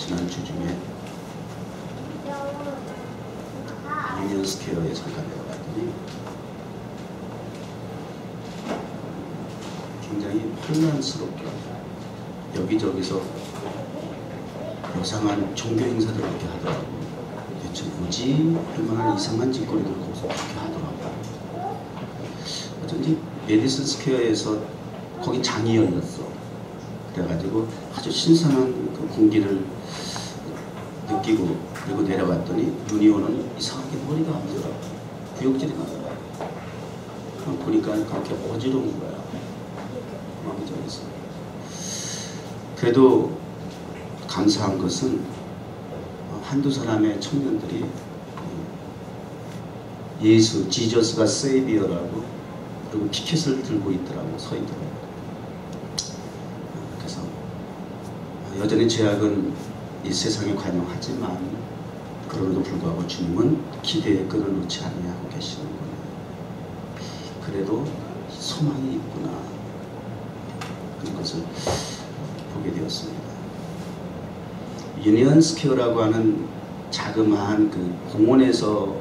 지난주 중에 유니언 스퀘어에 잠깐 내려갔더니 굉장히 혼란스럽게 여기저기서 요상한 종교 행사들을 이렇게 하더라고. 대체 뭐지? 할 만한 이상한 짓거리들을 거기서 그렇게 하더라고. 어쩐지 메디슨 스퀘어에서 거기 장이 열렸어. 그래가지고 아주 신선한 그 공기를 느끼고 그리고 내려갔더니 눈이 오는 이상하게 머리가 아프더라고. 구역질이 나더라고. 보니까 그렇게 어지러운 거야. 마음이 저기서. 그래도 감사한 것은 한두 사람의 청년들이 예수, 지저스가 세이비어라고 그리고 피켓을 들고 있더라고, 서 있더라고. 그래서 여전히 죄악은 이 세상에 관영하지만 그럼에도 불구하고 주님은 기대에 끈을 놓지 아니하고 계시는구나. 그래도 소망이 있구나. 그런 것을 보게 되었습니다. 유니언 스퀘어라고 하는 자그마한 그 공원에서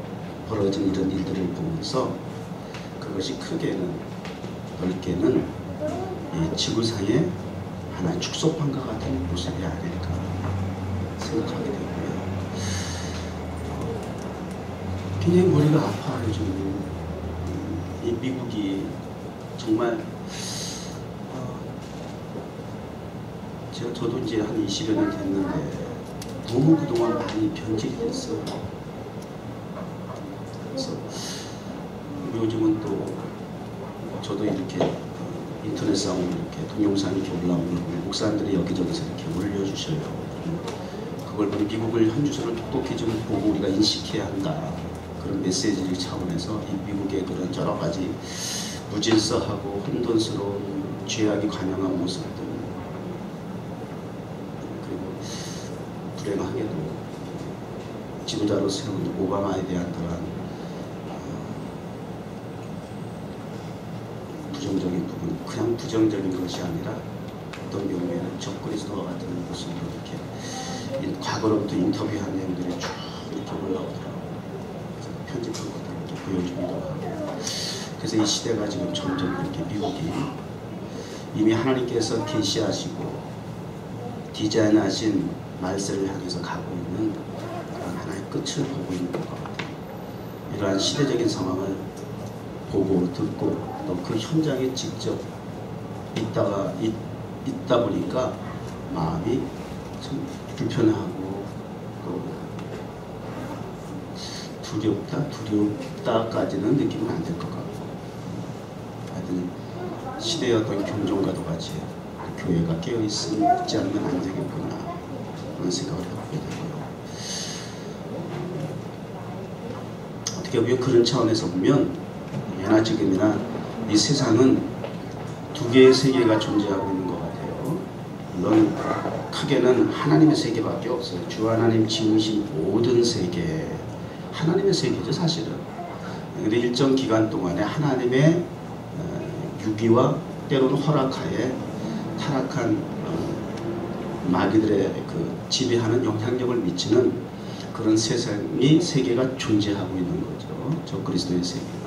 벌어진 이런 일들을 보면서 그것이 크게는 넓게는 이 지구상의 하나의 축소판과 같은 모습이 아닐까 생각하게 되고요. 굉장히 머리가 아파요. 지금 이 미국이 정말 저도 이제 한 20여 년 됐는데 너무 그동안 많이 변질이 됐어요. 그래서 요즘은 또 저도 이렇게 인터넷상으로 이렇게 동영상이 이렇게 올라오면 목사님들이 여기저기서 이렇게 올려주셔요. 그걸 보니 미국을 한 주소를 똑똑히 좀 보고 우리가 인식해야 한다. 그런 메시지 차원에서 이 미국의 그런 여러 가지 무질서하고 혼돈스러운 죄악이 관영한 모습들, 그리고 불행하게도 지도자로 세운 오바마에 대한 그런 부정적인 부분, 그냥 부정적인 것이 아니라 어떤 경우에는 적그리스도와 같은 모습으로 이렇게 과거로부터 인터뷰한 내용들이 쭉 이렇게 올라오더라고요. 편집한 것들을 또 보여주기도 하고. 그래서 이 시대가 지금 점점 이렇게 미국이 이미 하나님께서 계시하시고 디자인하신 말세를 향해서 가고 있는 그런 하나의 끝을 보고 있는 것 같아요. 이러한 시대적인 상황을 보고 듣고 또 그 현장에 직접 있다 보니까 마음이 참 불편하고 또 두렵다까지는 느끼면 안 될 것 같고, 하여튼 시대의 어떤 경종과도 같이 교회가 깨어있지 않으면 안 되겠구나 그런 생각을 해보게 되고요. 어떻게 보면 그런 차원에서 보면 예나 지금이나 이 세상은 두 개의 세계가 존재하고 있는 것 같아요. 물론 크게는 하나님의 세계밖에 없어요. 주 하나님 지으신 모든 세계, 하나님의 세계죠 사실은. 그런데 일정 기간 동안에 하나님의 유기와 때로는 허락하에 타락한 마귀들의 그 지배하는 영향력을 미치는 그런 세계가 존재하고 있는 거죠. 저 그리스도의 세계가.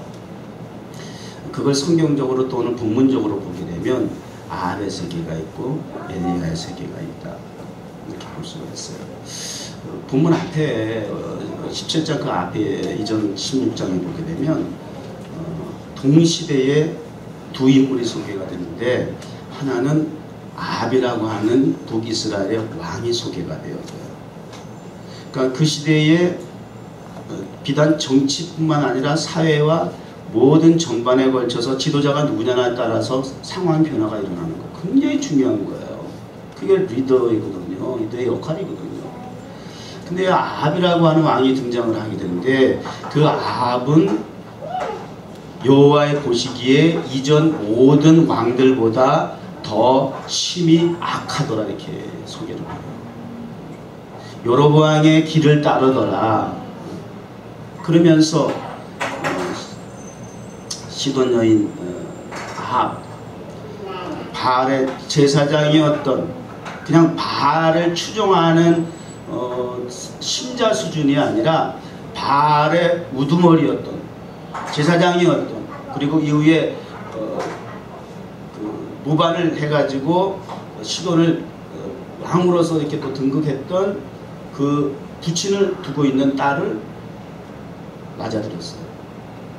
그걸 성경적으로 또는 본문적으로 보게 되면 아합의 세계가 있고 엘리야의 세계가 있다, 이렇게 볼 수가 있어요. 본문 앞에 17장 그 앞에 이전 16장에 보게 되면 동시대에 두 인물이 소개가 되는데 하나는 아합이라고 하는 북이스라엘의 왕이 소개가 되어져요. 그러니까 그 시대에 비단 정치뿐만 아니라 사회와 모든 전반에 걸쳐서 지도자가 누구냐에 따라서 상황 변화가 일어나는 거 굉장히 중요한 거예요. 그게 리더이거든요. 리더의 역할이거든요. 근데 아합이라고 하는 왕이 등장을 하게 되는데 그 아합은 여호와의 보시기에 이전 모든 왕들보다 더 심히 악하더라, 이렇게 소개를 해요. 여로보암의 길을 따르더라. 그러면서 시돈 여인 아합, 바알의 제사장이었던, 그냥 바알을 추종하는 신자 수준이 아니라 바알의 우두머리였던 제사장이었던, 그리고 이후에 모반을 해가지고 시돈을 왕으로서 이렇게 또 등극했던 그 부친을 두고 있는 딸을 맞아들였어요.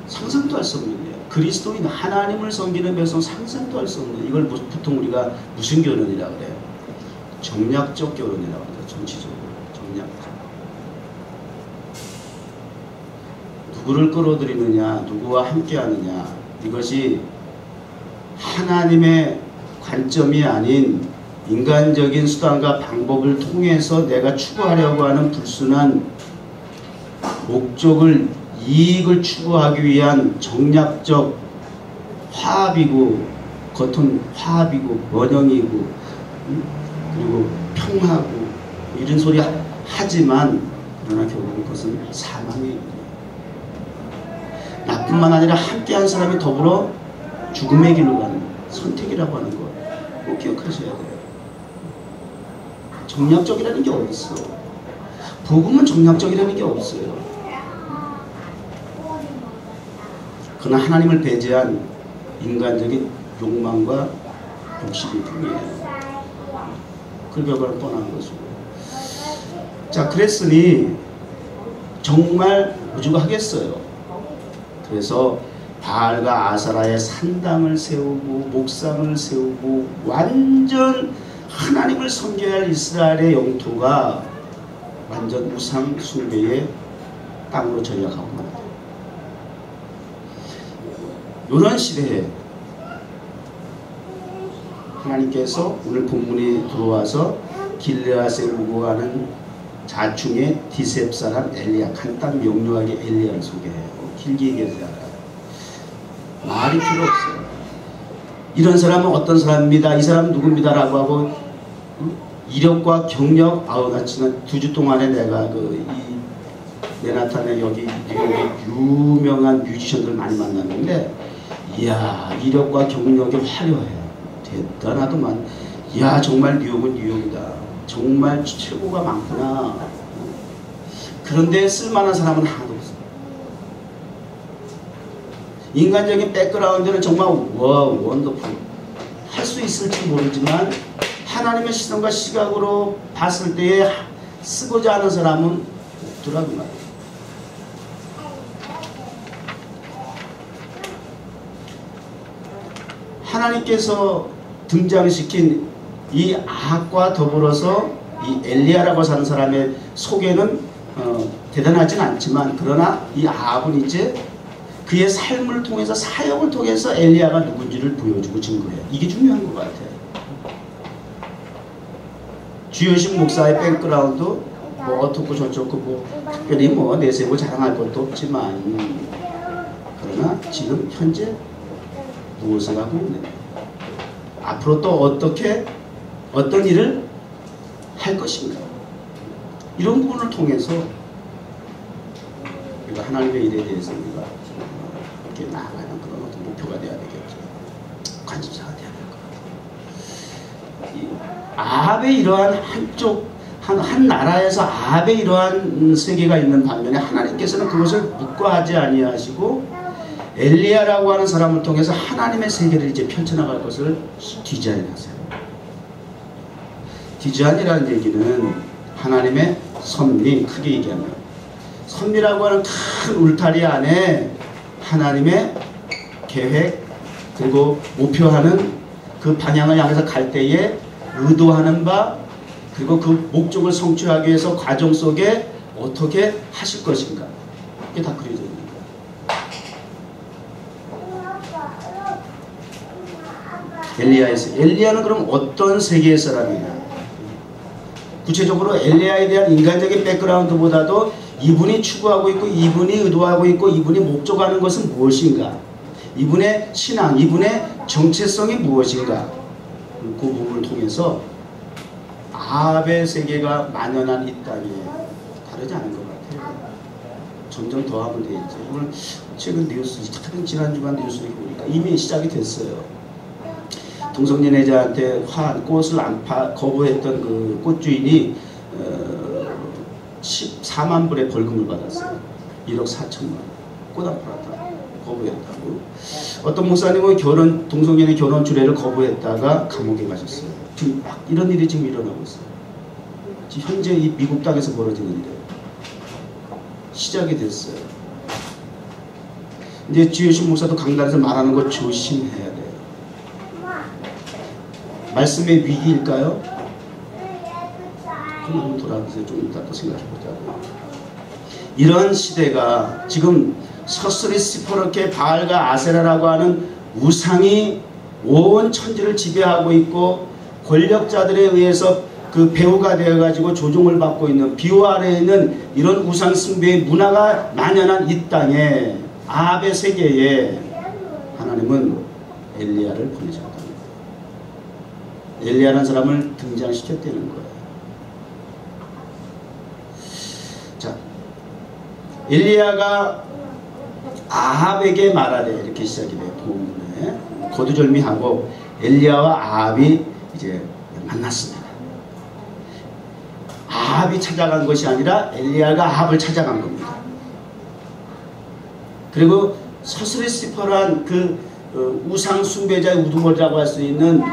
상상도 할 수 없는 일이에요. 그리스도인 하나님을 섬기는 백성 상상도 할 수 없는, 이걸 보통 우리가 무슨 결혼이라고 그래요? 정략적 결혼이라고 합니다. 정치적으로 정략적. 누구를 끌어들이느냐, 누구와 함께하느냐, 이것이 하나님의 관점이 아닌 인간적인 수단과 방법을 통해서 내가 추구하려고 하는 불순한 목적을, 이익을 추구하기 위한 정략적 화합이고, 겉은 화합이고 번영이고 그리고 평화고 이런 소리 하지만, 그러나 결국 그것은 사망이에요. 나뿐만 아니라 함께한 사람이 더불어 죽음의 길로 가는 선택이라고 하는 것 꼭 기억하셔야 돼요. 정략적이라는 게 어딨어? 복음은 정략적이라는 게 없어요. 그러나 하나님을 배제한 인간적인 욕망과 욕심이 뿐이에요. 그 결과는 뻔한 것이고. 자, 그랬으니 정말 우주가 하겠어요. 그래서 바알과 아사라의 산당을 세우고 목상을 세우고 완전 하나님을 섬겨야 할 이스라엘의 영토가 완전 우상 숭배의 땅으로 전락하고 맙니다. 이런 시대에 하나님께서 오늘 본문이 들어와서 길르앗에 우거하는 자충의 디셉 사람 엘리야, 간단 명료하게 엘리야를 소개해요. 길게 얘기하지 않아요. 말이 필요 없어요. 이런 사람은 어떤 사람입니다, 이 사람은 누굽니다 라고 하고 이력과 경력, 나 지난 2주 동안에 내가 이 메나탄에 여기 유명한 뮤지션들 많이 만났는데, 이야, 이력과 경력이 화려해요. 대단하더만. 이야, 정말 뉴욕은 뉴욕이다. 정말 최고가 많구나. 그런데 쓸만한 사람은 하나도 없어요. 인간적인 백그라운드는 정말 원더풀. 할 수 있을지 모르지만 하나님의 시선과 시각으로 봤을 때에 쓰고자 하는 사람은 없더라고 말이에요. 하나님께서 등장시킨 이 아합과 더불어서 이 엘리야라고 하는 사람의 소개는 대단하진 않지만, 그러나 이 아합은 이제 그의 삶을 통해서, 사역을 통해서 엘리야가 누군지를 보여주고 증거해요. 이게 중요한 것 같아요. 주여식 목사의 백그라운드 뭐 어떻고 저쩌고 뭐 특별히 뭐 내세우고 자랑할 것도 없지만, 그러나 지금 현재 무엇을 하고 있느냐, 앞으로 또 어떻게 어떤 일을 할 것인가, 이런 부분을 통해서 우리가 하나님의 일에 대해서 우리가 이렇게 나아가는 그런 어떤 목표가 되어야 되겠죠. 관심사가 되어야 될 것 같아요. 아합의 이러한 한 나라에서 아합의 이러한 세계가 있는 반면에 하나님께서는 그것을 묵과하지 아니하시고 엘리야라고 하는 사람을 통해서 하나님의 세계를 이제 펼쳐나갈 것을 디자인하세요. 디자인이라는 얘기는 하나님의 섭리, 크게 얘기하면 섭리라고 하는 큰 울타리 안에 하나님의 계획, 그리고 목표하는 그 방향을 향해서 갈 때에 의도하는 바, 그리고 그 목적을 성취하기 위해서 과정 속에 어떻게 하실 것인가, 이게 다 그려져 있는 거예요. 엘리야는 그럼 어떤 세계의 사람이냐? 구체적으로 엘리야에 대한 인간적인 백그라운드보다도 이분이 추구하고 있고, 이분이 의도하고 있고, 이분이 목적하는 것은 무엇인가, 이분의 신앙, 이분의 정체성이 무엇인가, 그 부분을 통해서 아합의 세계가 만연한 이 땅에 다르지 않은 것 같아요. 점점 더 하면 되겠죠. 오늘 최근 뉴스, 지난주간 뉴스를 보니까 이미 시작이 됐어요. 동성연애자한테 꽃을 안 거부했던 그 꽃주인이 14만 불의 벌금을 받았어요. 1억 4천만 원. 꼬닥꼬닥 거부했다고. 어떤 목사님은 동성연애 결혼 주례를 거부했다가 감옥에 가셨어요. 지금 막 이런 일이 지금 일어나고 있어요. 지금 현재 이 미국 땅에서 벌어지는 일이에요. 시작이 됐어요. 이제 주여신 목사도 강단에서 말하는 거 조심해야 돼요. 말씀의 위기일까요? 그럼 한번 돌아보세요. 좀 이따 또 생각해보자고요. 이런 시대가 지금 서슬이 시퍼렇게 바알과 아세라라고 하는 우상이 온 천지를 지배하고 있고 권력자들에 의해서 그 배후가 되어가지고 조종을 받고 있는 비호 아래에 있는 이런 우상 숭배의 문화가 만연한 이 땅에 아합의 세계에 하나님은 엘리야를 보내셨다는 거예요. 엘리야라는 사람을 등장시켰다는 거예요. 자, 엘리야가 아합에게 말하되 이렇게 시작이 돼요. 본문에 거두절미하고 엘리야와 아합이 이제 만났습니다. 아합이 찾아간 것이 아니라 엘리야가 아합을 찾아간 겁니다. 그리고 서스리시퍼란 그 우상 숭배자의 우두머리라고 할 수 있는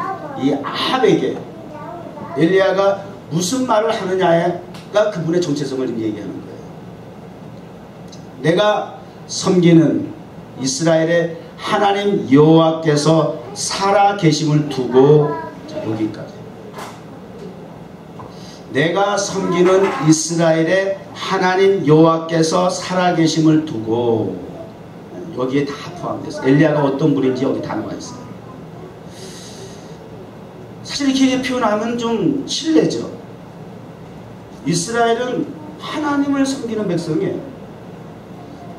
이 아합에게 엘리야가 무슨 말을 하느냐가 그분의 정체성을 좀 얘기하는 거예요. 내가 섬기는 이스라엘의 하나님 여호와께서 살아 계심을 두고, 자, 여기까지. 내가 섬기는 이스라엘의 하나님 여호와께서 살아 계심을 두고, 여기에 다 포함됐어요. 엘리야가 어떤 분인지 여기 다 나와 있어요. 사실 이렇게 표현하면 좀 실례죠. 이스라엘은 하나님을 섬기는 백성이에요.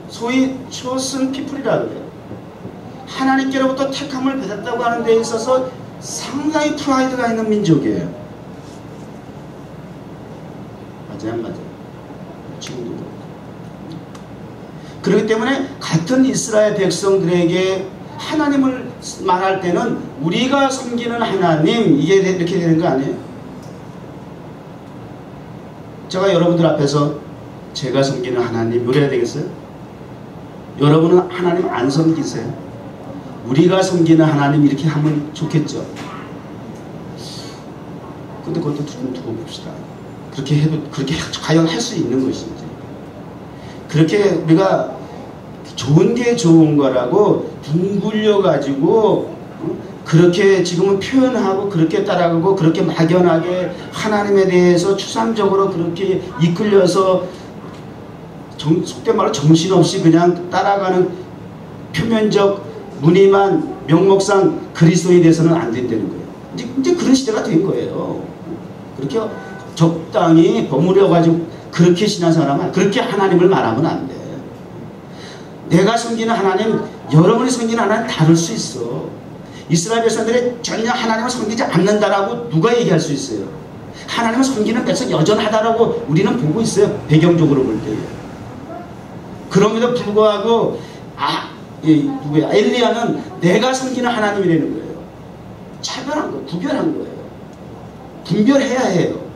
소위 chosen people이라 그래요. 하나님께로부터 택함을 받았다고 하는 데 있어서 상당히 프라이드가 있는 민족이에요. 맞아요, 안 맞아요? 지금도 그렇고. 그렇기 때문에 같은 이스라엘 백성들에게 하나님을 말할 때는 우리가 섬기는 하나님, 이게 이렇게 되는 거 아니에요? 제가 여러분들 앞에서 제가 섬기는 하나님 이래야 되겠어요? 여러분은 하나님 안 섬기세요? 우리가 섬기는 하나님 이렇게 하면 좋겠죠? 근데 그것도 좀 두고 봅시다. 그렇게 해도, 그렇게 과연 할 수 있는 것인지. 그렇게 우리가 좋은 게 좋은 거라고 둥글려 가지고 그렇게 지금은 표현하고 그렇게 따라가고 그렇게 막연하게 하나님에 대해서 추상적으로 그렇게 이끌려서 속된 말로 정신없이 그냥 따라가는 표면적 무늬만 명목상 그리스도에 대해서는 안 된다는 거예요. 이제 그런 시대가 된 거예요. 그렇게 적당히 버무려 가지고 그렇게 신앙생활하면, 그렇게 하나님을 말하면 안 돼. 내가 섬기는 하나님, 여러분이 섬기는 하나님 다를 수 있어. 이스라엘 백성들이 전혀 하나님을 섬기지 않는다라고 누가 얘기할 수 있어요? 하나님을 섬기는 백성 여전하다라고 우리는 보고 있어요. 배경적으로 볼 때. 그럼에도 불구하고 누구야? 엘리야는 내가 섬기는 하나님이라는 거예요. 차별한 거예요. 구별한 거예요. 분별해야 해요.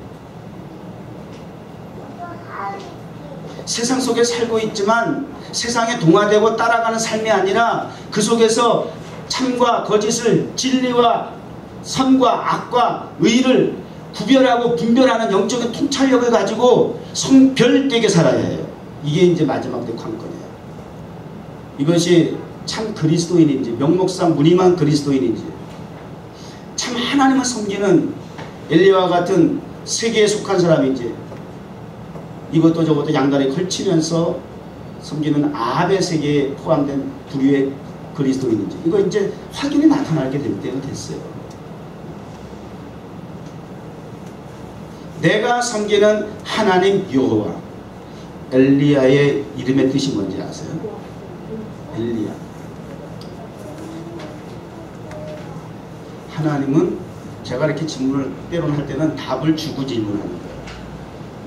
세상 속에 살고 있지만 세상에 동화되고 따라가는 삶이 아니라 그 속에서 참과 거짓을, 진리와 선과 악과 의를 구별하고 분별하는 영적인 통찰력을 가지고 성별되게 살아야 해요. 이게 이제 마지막 때 관건이에요. 이것이 참 그리스도인인지, 명목상 무늬만 그리스도인인지, 참 하나님을 섬기는 엘리야와 같은 세계에 속한 사람인지, 이것도 저것도 양다리 걸치면서 섬기는 아합의 세계에 포함된 부류의 그리스도인인지, 이거 이제 확인이 나타나게 될 때가 됐어요. 내가 섬기는 하나님 여호와. 엘리야의 이름의 뜻이 뭔지 아세요? 엘리야. 하나님은, 제가 이렇게 질문을 때로는 할 때는 답을 주고 질문하는 거예요.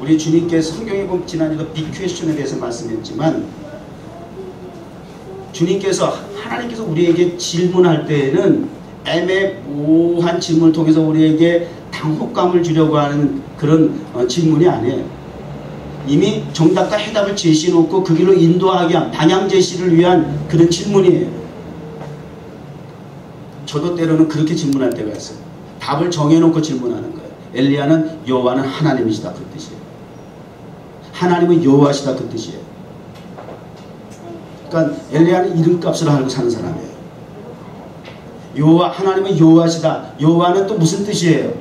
우리 주님께서 성경에 보면 지난주도 빅퀘스천에 대해서 말씀했지만, 주님께서, 하나님께서 우리에게 질문할 때에는 애매모호한 질문을 통해서 우리에게 당혹감을 주려고 하는 그런 질문이 아니에요. 이미 정답과 해답을 제시해 놓고 그 길로 인도하게 한 방향 제시를 위한 그런 질문이에요. 저도 때로는 그렇게 질문할 때가 있어요. 답을 정해놓고 질문하는 거예요. 엘리야는 여호와는 하나님이시다 그 뜻이에요. 하나님은 여호와시다 그 뜻이에요. 그러니까 엘리야는 이름값을 알고 사는 사람이에요. 여호와, 하나님은 여호와시다. 여호와는 또 무슨 뜻이에요?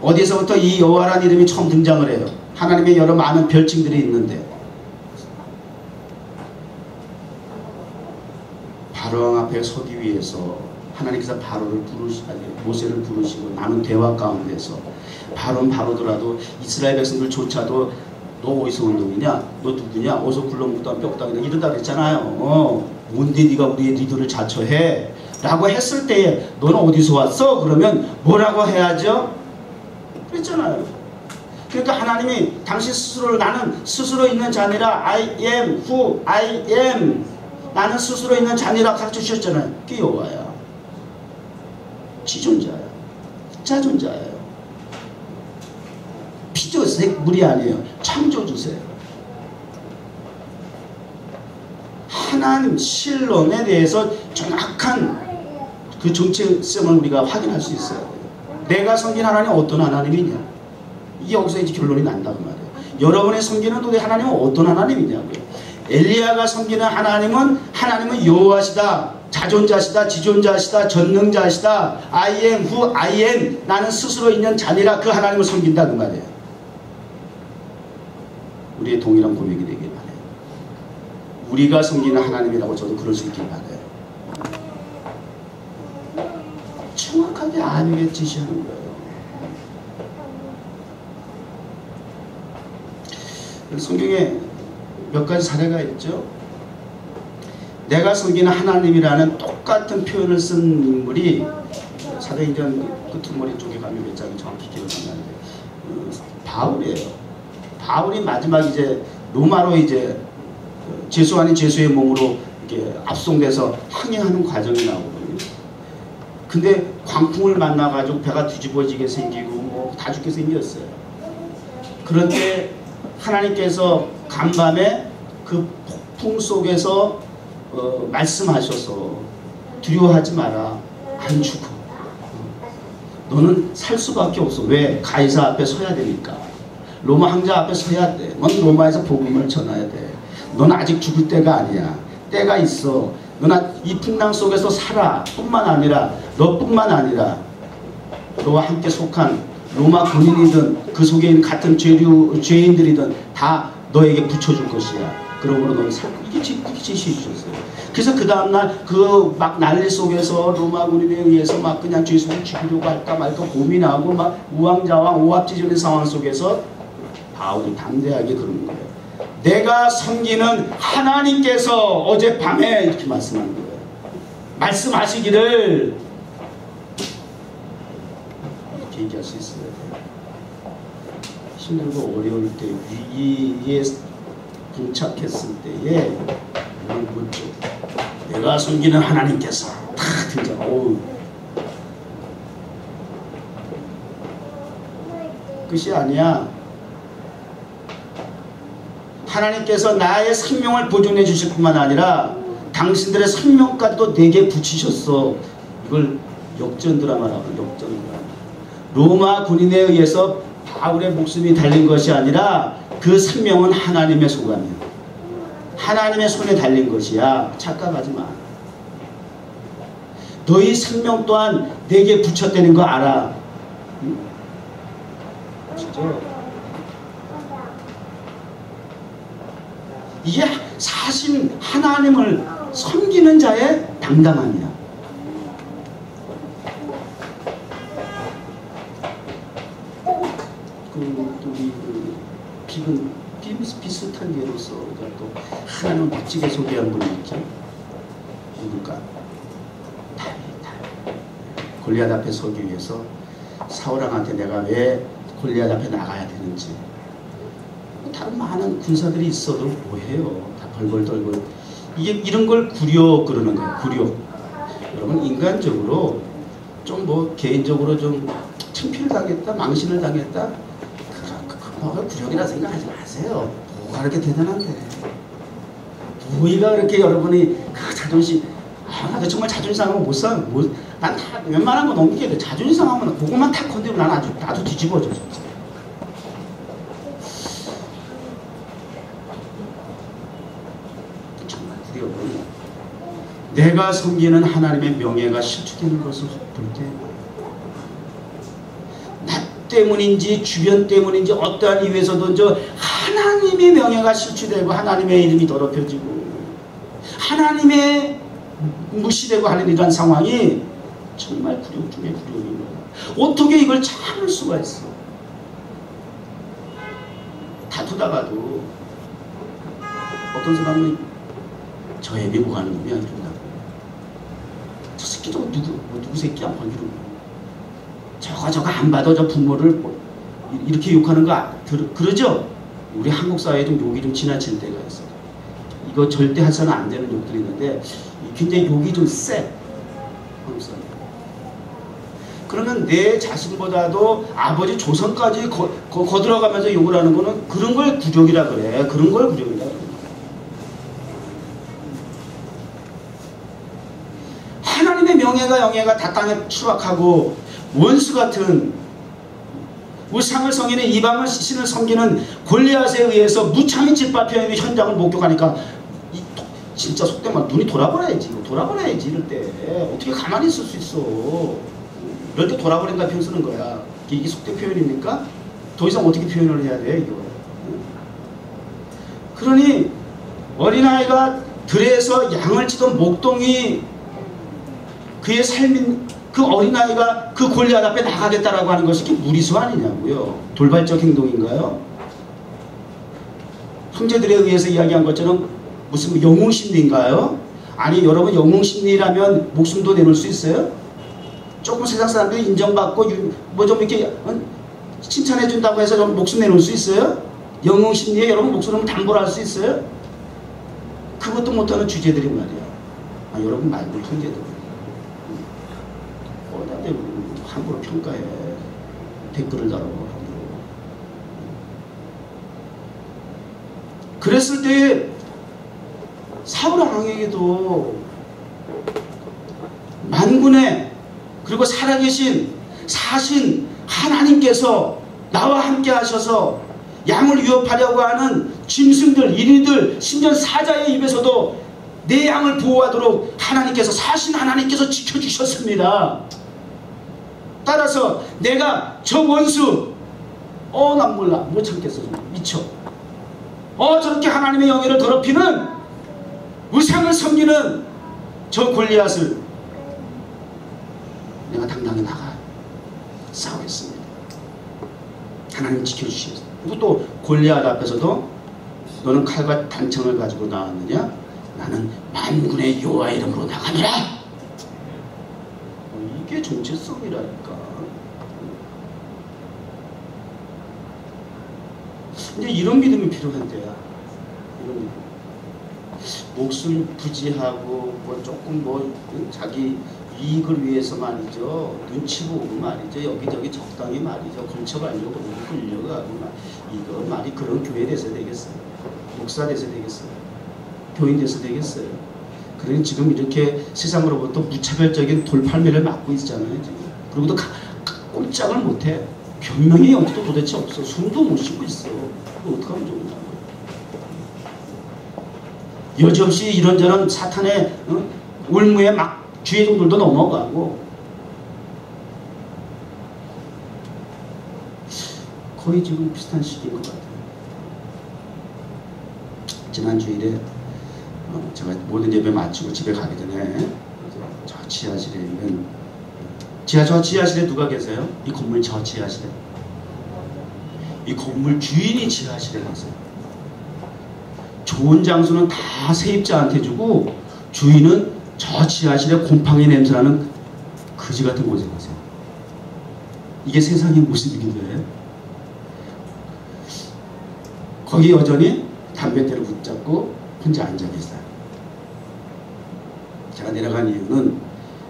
어디서부터 이 여호와라는 이름이 처음 등장을 해요? 하나님의 여러 많은 별칭들이 있는데 바로왕 앞에 서기 위해서 하나님께서 모세를 부르시고 나눈 대화 가운데서 바로더라도 이스라엘 백성들조차도 너 어디서 온 놈이냐? 너 누구냐? 어디서 굴러먹다 뼈다 그냥 이런다 그랬잖아요. 뭔데 네가 우리의 리더를 자처해? 라고 했을 때에 너는 어디서 왔어? 그러면 뭐라고 해야죠? 그랬잖아요. 그러니까 하나님이 당신 스스로를 나는 스스로 있는 자니라 I am who I am 나는 스스로 있는 자니라 가르쳐 주셨잖아요. 그게 여호와야. 지존자야. 자존자예요. 피조물이 아니에요. 창조주세요. 하나님 실론에 대해서 정확한 그 정체성을 우리가 확인할 수 있어요. 내가 섬긴 하나님 어떤 하나님이냐? 이게 여기서 이제 결론이 난다고 말이에요. 여러분의 섬기는 도대체 하나님은 어떤 하나님이냐고요. 엘리야가 섬기는 하나님은 여호와시다. 자존자시다. 지존자시다. 전능자시다. I am who I am. 나는 스스로 있는 자니라 그 하나님을 섬긴다 그 말이에요. 우리의 동일한 고백이 되길 바라요. 우리가 섬기는 하나님이라고 저도 그럴 수 있길 바라요. 정확하게 아니게 지시하는 거예요. 성경에 몇 가지 사례가 있죠. 내가 섬기는 하나님이라는 똑같은 표현을 쓴 인물이 사도행전 끄트머리 쪽에 가면 몇 장이 정확히 기억이 안 나는데 바울이에요. 바울이 마지막 이제 로마로 이제 죄수 아닌 죄수의 몸으로 이렇게 압송돼서 항해하는 과정이 나오거든요. 근데 광풍을 만나가지고 배가 뒤집어지게 생기고 뭐 다 죽게 생겼어요. 그런데 하나님께서 간밤에 그 폭풍 속에서 말씀하셔서 두려워하지 마라. 안 죽어. 너는 살 수밖에 없어. 왜? 가이사 앞에 서야 되니까. 로마 황제 앞에 서야 돼. 넌 로마에서 복음을 전해야 돼. 넌 아직 죽을 때가 아니야. 때가 있어. 너나 이 풍랑 속에서 살아. 뿐만 아니라 너뿐만 아니라 너와 함께 속한 로마 군인이든 그 속에 있는 같은 죄인들이든 다 너에게 붙여줄 것이야. 그러므로 너는 살 이게 제시해 주셨어요. 그래서 그 다음날 그 막 난리 속에서 로마 군인에 의해서 막 그냥 죄수를 죽이려고 할까 말까 고민하고 막 우왕좌왕 오합지졸의 상황 속에서 바울이 담대하게 그러는 거예요. 내가 섬기는 하나님께서 어젯밤에 이렇게 말씀하는 거예요. 말씀하시기를 이렇게 얘기할 수 있어요. 힘들고 어려울 때 위기에 봉착했을 때에 뭘 묻죠. 내가 섬기는 하나님께서 다 등장. 끝이 아니야. 하나님께서 나의 생명을 보존해 주실 뿐만 아니라 당신들의 생명까지도 내게 붙이셨어. 이걸 역전 드라마라고 해요. 역전 드라마. 로마 군인에 의해서 바울의 목숨이 달린 것이 아니라 그 생명은 하나님의 소관이야. 하나님의 손에 달린 것이야. 착각하지 마. 너희 생명 또한 내게 붙였다는 거 알아. 응? 진짜. 이게 사실 하나님을 섬기는 자의 당당함이야. 비슷한 예로서 또 하나님을 멋지게 소개한 분이 있죠. 누굴까? 다윗. 골리앗 앞에 서기 위해서 사울왕한테 내가 왜 골리앗 앞에 나가야 되는지. 다른 많은 군사들이 있어도 뭐해요. 다 벌벌 떨고. 이게 이런 걸 굴욕 그러는 거예요. 굴욕. 여러분 인간적으로 좀 뭐 개인적으로 좀 창피를 당했다, 망신을 당했다. 그걸 굴욕이라 생각하지 마세요. 뭐가 그렇게 대단한데? 우리가 그렇게 여러분이 그 자존심, 나도 정말 자존심 상하면 못 사. 난 다 웬만한 거 넘기게 돼. 자존심 상하면 그것만 탁 건드리면 난 아주 뒤집어져. 진짜. 정말 두려워. 내가 섬기는 하나님의 명예가 실추되는 것을 볼 때, 나 때문인지 주변 때문인지 어떠한 이유에서도 하나님의 명예가 실추되고 하나님의 이름이 더럽혀지고 하나님의 무시되고 하는 이러한 상황이 정말 굴욕 중에 굴욕인 거야. 어떻게 이걸 참을 수가 있어? 다투다가도 어떤 사람은 저 애비 뭐 하는 놈이야 이런다고. 저 새끼 저거 누구 새끼야 막 이러고. 저거 안 받아 저 부모를 이렇게 욕하는 거 그러죠? 우리 한국 사회에 좀 욕이 좀 지나칠 때가 있어요. 이거 절대 해서는 안 되는 욕들이 있는데 굉장히 욕이 좀 세. 그러면 내 자신보다도 아버지 조상까지 거들어가면서 욕을 하는 거는 그런 걸 굴욕이라 그래. 그런 걸 굴욕이라 그래. 하나님의 명예가 영예가 다 땅에 추락하고 원수 같은 우상을 섬기는 이방을 신을 섬기는 골리앗에 의해서 무참히 짓밟혀 있는 현장을 목격하니까 진짜 속된 말 눈이 돌아버려야지. 이럴 때 어떻게 가만히 있을 수 있어. 이럴 때 돌아버린다 표현 쓰는 거야. 이게 속된 표현입니까? 더 이상 어떻게 표현을 해야 돼 이거. 그러니 어린아이가 들에서 양을 치던 목동이 그의 삶인 그 어린아이가 그 골리앗 앞에 나가겠다라고 하는 것이 무리수 아니냐고요. 돌발적 행동인가요? 형제들에 의해서 이야기한 것처럼 무슨 영웅심리인가요? 아니 여러분 영웅심리라면 목숨도 내놓을 수 있어요? 조금 세상 사람들이 인정받고 뭐 좀 이렇게 칭찬해준다고 해서 좀 목숨 내놓을 수 있어요? 영웅심리에 여러분 목숨을 담보할 수 있어요? 그것도 못하는 주제들이 말이야. 여러분 말고 형제들 어디다 대고 함부로 평가해. 댓글을 달아고 함부로. 그랬을 때 사울 왕에게도 만군의 그리고 살아계신 사신 하나님께서 나와 함께 하셔서 양을 위협하려고 하는 짐승들, 인위들, 심지어 사자의 입에서도 내 양을 보호하도록 하나님께서 사신 하나님께서 지켜주셨습니다. 따라서 내가 저 원수 난 몰라 못 참겠어. 미쳐. 저렇게 하나님의 영예를 더럽히는 우상을 섬기는 저 골리앗을 내가 당당히 나가 싸우겠습니다. 하나님 지켜주시겠습니다. 그리고 또 골리앗 앞에서도 너는 칼과 단창을 가지고 나왔느냐? 나는 만군의 여호와 이름으로 나가노라. 이게 정체성이라니까. 이제 이런 믿음이 필요한 때야. 이런 믿음. 목숨 부지하고 뭐 조금 자기 이익을 위해서 말이죠. 눈치 보고 말이죠. 여기저기 적당히 말이죠. 걸쳐가려고 끌려가고 이거 말이 그런 교회 돼서 되겠어요. 목사 돼서 되겠어요. 교인 돼서 되겠어요. 그러니 지금 이렇게 세상으로부터 무차별적인 돌팔매를 맞고 있잖아요. 지금. 그리고도 꼼짝을 못해. 변명의 영도 도대체 없어. 숨도 못 쉬고 있어. 그거 어떡하면 좋은가. 여지없이 이런저런 사탄의 올무에 막 주의종들도 넘어가고 거의 지금 비슷한 시기인 것 같아요. 지난 주일에 제가 모든 예배 마치고 집에 가기 전에 저 지하실에 있는 저 지하실에 누가 계세요? 이 건물 저 지하실에 이 건물 주인이 지하실에 가세요. 좋은 장소는 다 세입자한테 주고 주인은 저 지하실에 곰팡이 냄새나는 거지 같은 곳에 가세요. 이게 세상의 모습이기도 해요. 거기 여전히 담뱃대를 붙잡고 혼자 앉아 계세요. 제가 내려간 이유는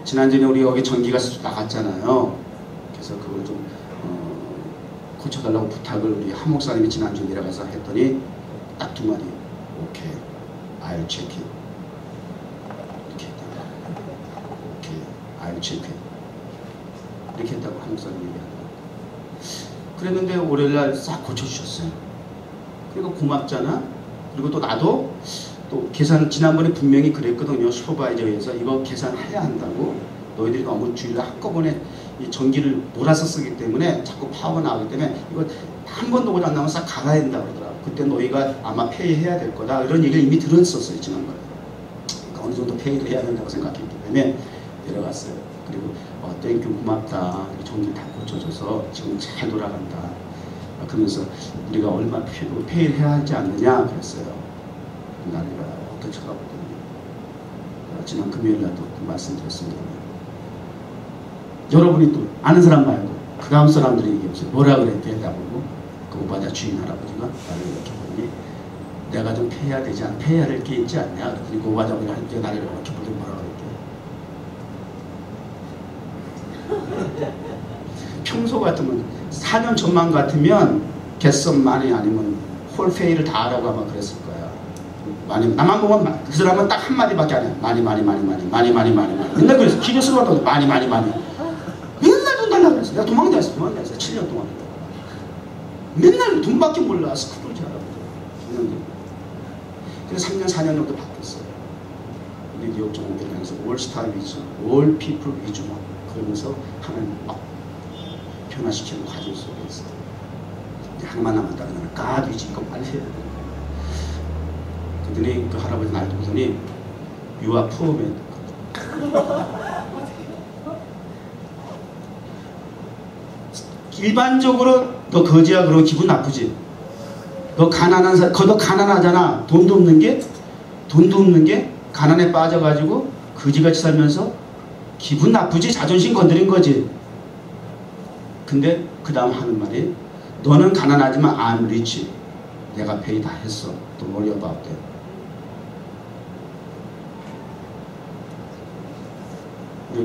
지난주에 우리 여기 전기가 나갔잖아요. 그래서 그걸 좀 고쳐달라고 부탁을 우리 한 목사님이 지난주에 내려가서 했더니 딱 두 마디. 오케이, I'll check it. 이렇게 했다고. 오케이, I'll check it. 이렇게 했다고 한국 사람이 얘기하더라고요. 그랬는데 월요일날 싹 고쳐주셨어요. 그리고 고맙잖아. 그리고 또 나도 또 계산, 지난번에 분명히 그랬거든요. 슈퍼바이저에서 이거 계산해야 한다고. 너희들이 너무 주일날 한꺼번에 이 전기를 몰아서 쓰기 때문에 자꾸 파워가 나오기 때문에 이거 한 번도 고장 나면 싹 갈아야 된다 그러더라고. 그때 너희가 아마 페이해야 될 거다. 이런 얘기를 이미 들었었어요. 지난번에. 그러니까 어느 정도 페이를 해야 된다고 생각했기 때문에 내려갔어요. 그리고 땡큐 고맙다. 전기 다 고쳐줘서 지금 잘 돌아간다. 그러면서 우리가 얼마 페이를 해야 하지 않느냐 그랬어요. 나는 어떻게 쳐다보더니 지난 금요일날도 그 말씀드렸습니다. 여러분이 또 아는 사람 말고 그 다음 사람들이 얘기해보세요. 뭐라 그래? 대답하고 그 오바자 주인 할아버지가 나를 이렇게 보니 내가 좀 페이해야 되지 않아? 페이해야 될 게 있지 않냐? 그랬더니 그 오바자가 나를 이렇게 보더니 뭐라 그랬대? 평소 같으면 4년 전만 같으면 개썸만이 아니면 홀페이를 다 하라고 아마 그랬을 거야. 많이, 나만 보면 그 사람은 딱 한마디밖에 안 해. 많이 맨날 그랬어. 기도 쓰러도 많이 맨날 돈 달라고 그랬어. 내가 도망다녔어 7년 동안. 맨날 돈밖에 몰라. 스크롤 잘하고. 그래서 3년 4년 정도 바뀌었어요. 우리 뉴욕 정부에서 올스타 위주, 올 피플 위주만 그러면서 하나님 막 변화시키는 과정 속에 있어요. 이제 하나만 남았다 그러면 God 위주 이거 빨리 해야 돼요. 그랬더니 그 할아버지 날 보더니 You are poor man. 일반적으로 너 거지야 그러고 기분 나쁘지? 너 가난한 사람, 너 가난하잖아. 돈도 없는 게 가난에 빠져가지고 거지같이 살면서 기분 나쁘지? 자존심 건드린 거지. 근데 그 다음 하는 말이 너는 가난하지만 I'm rich. 내가 페이 다 했어. 또 worry about that.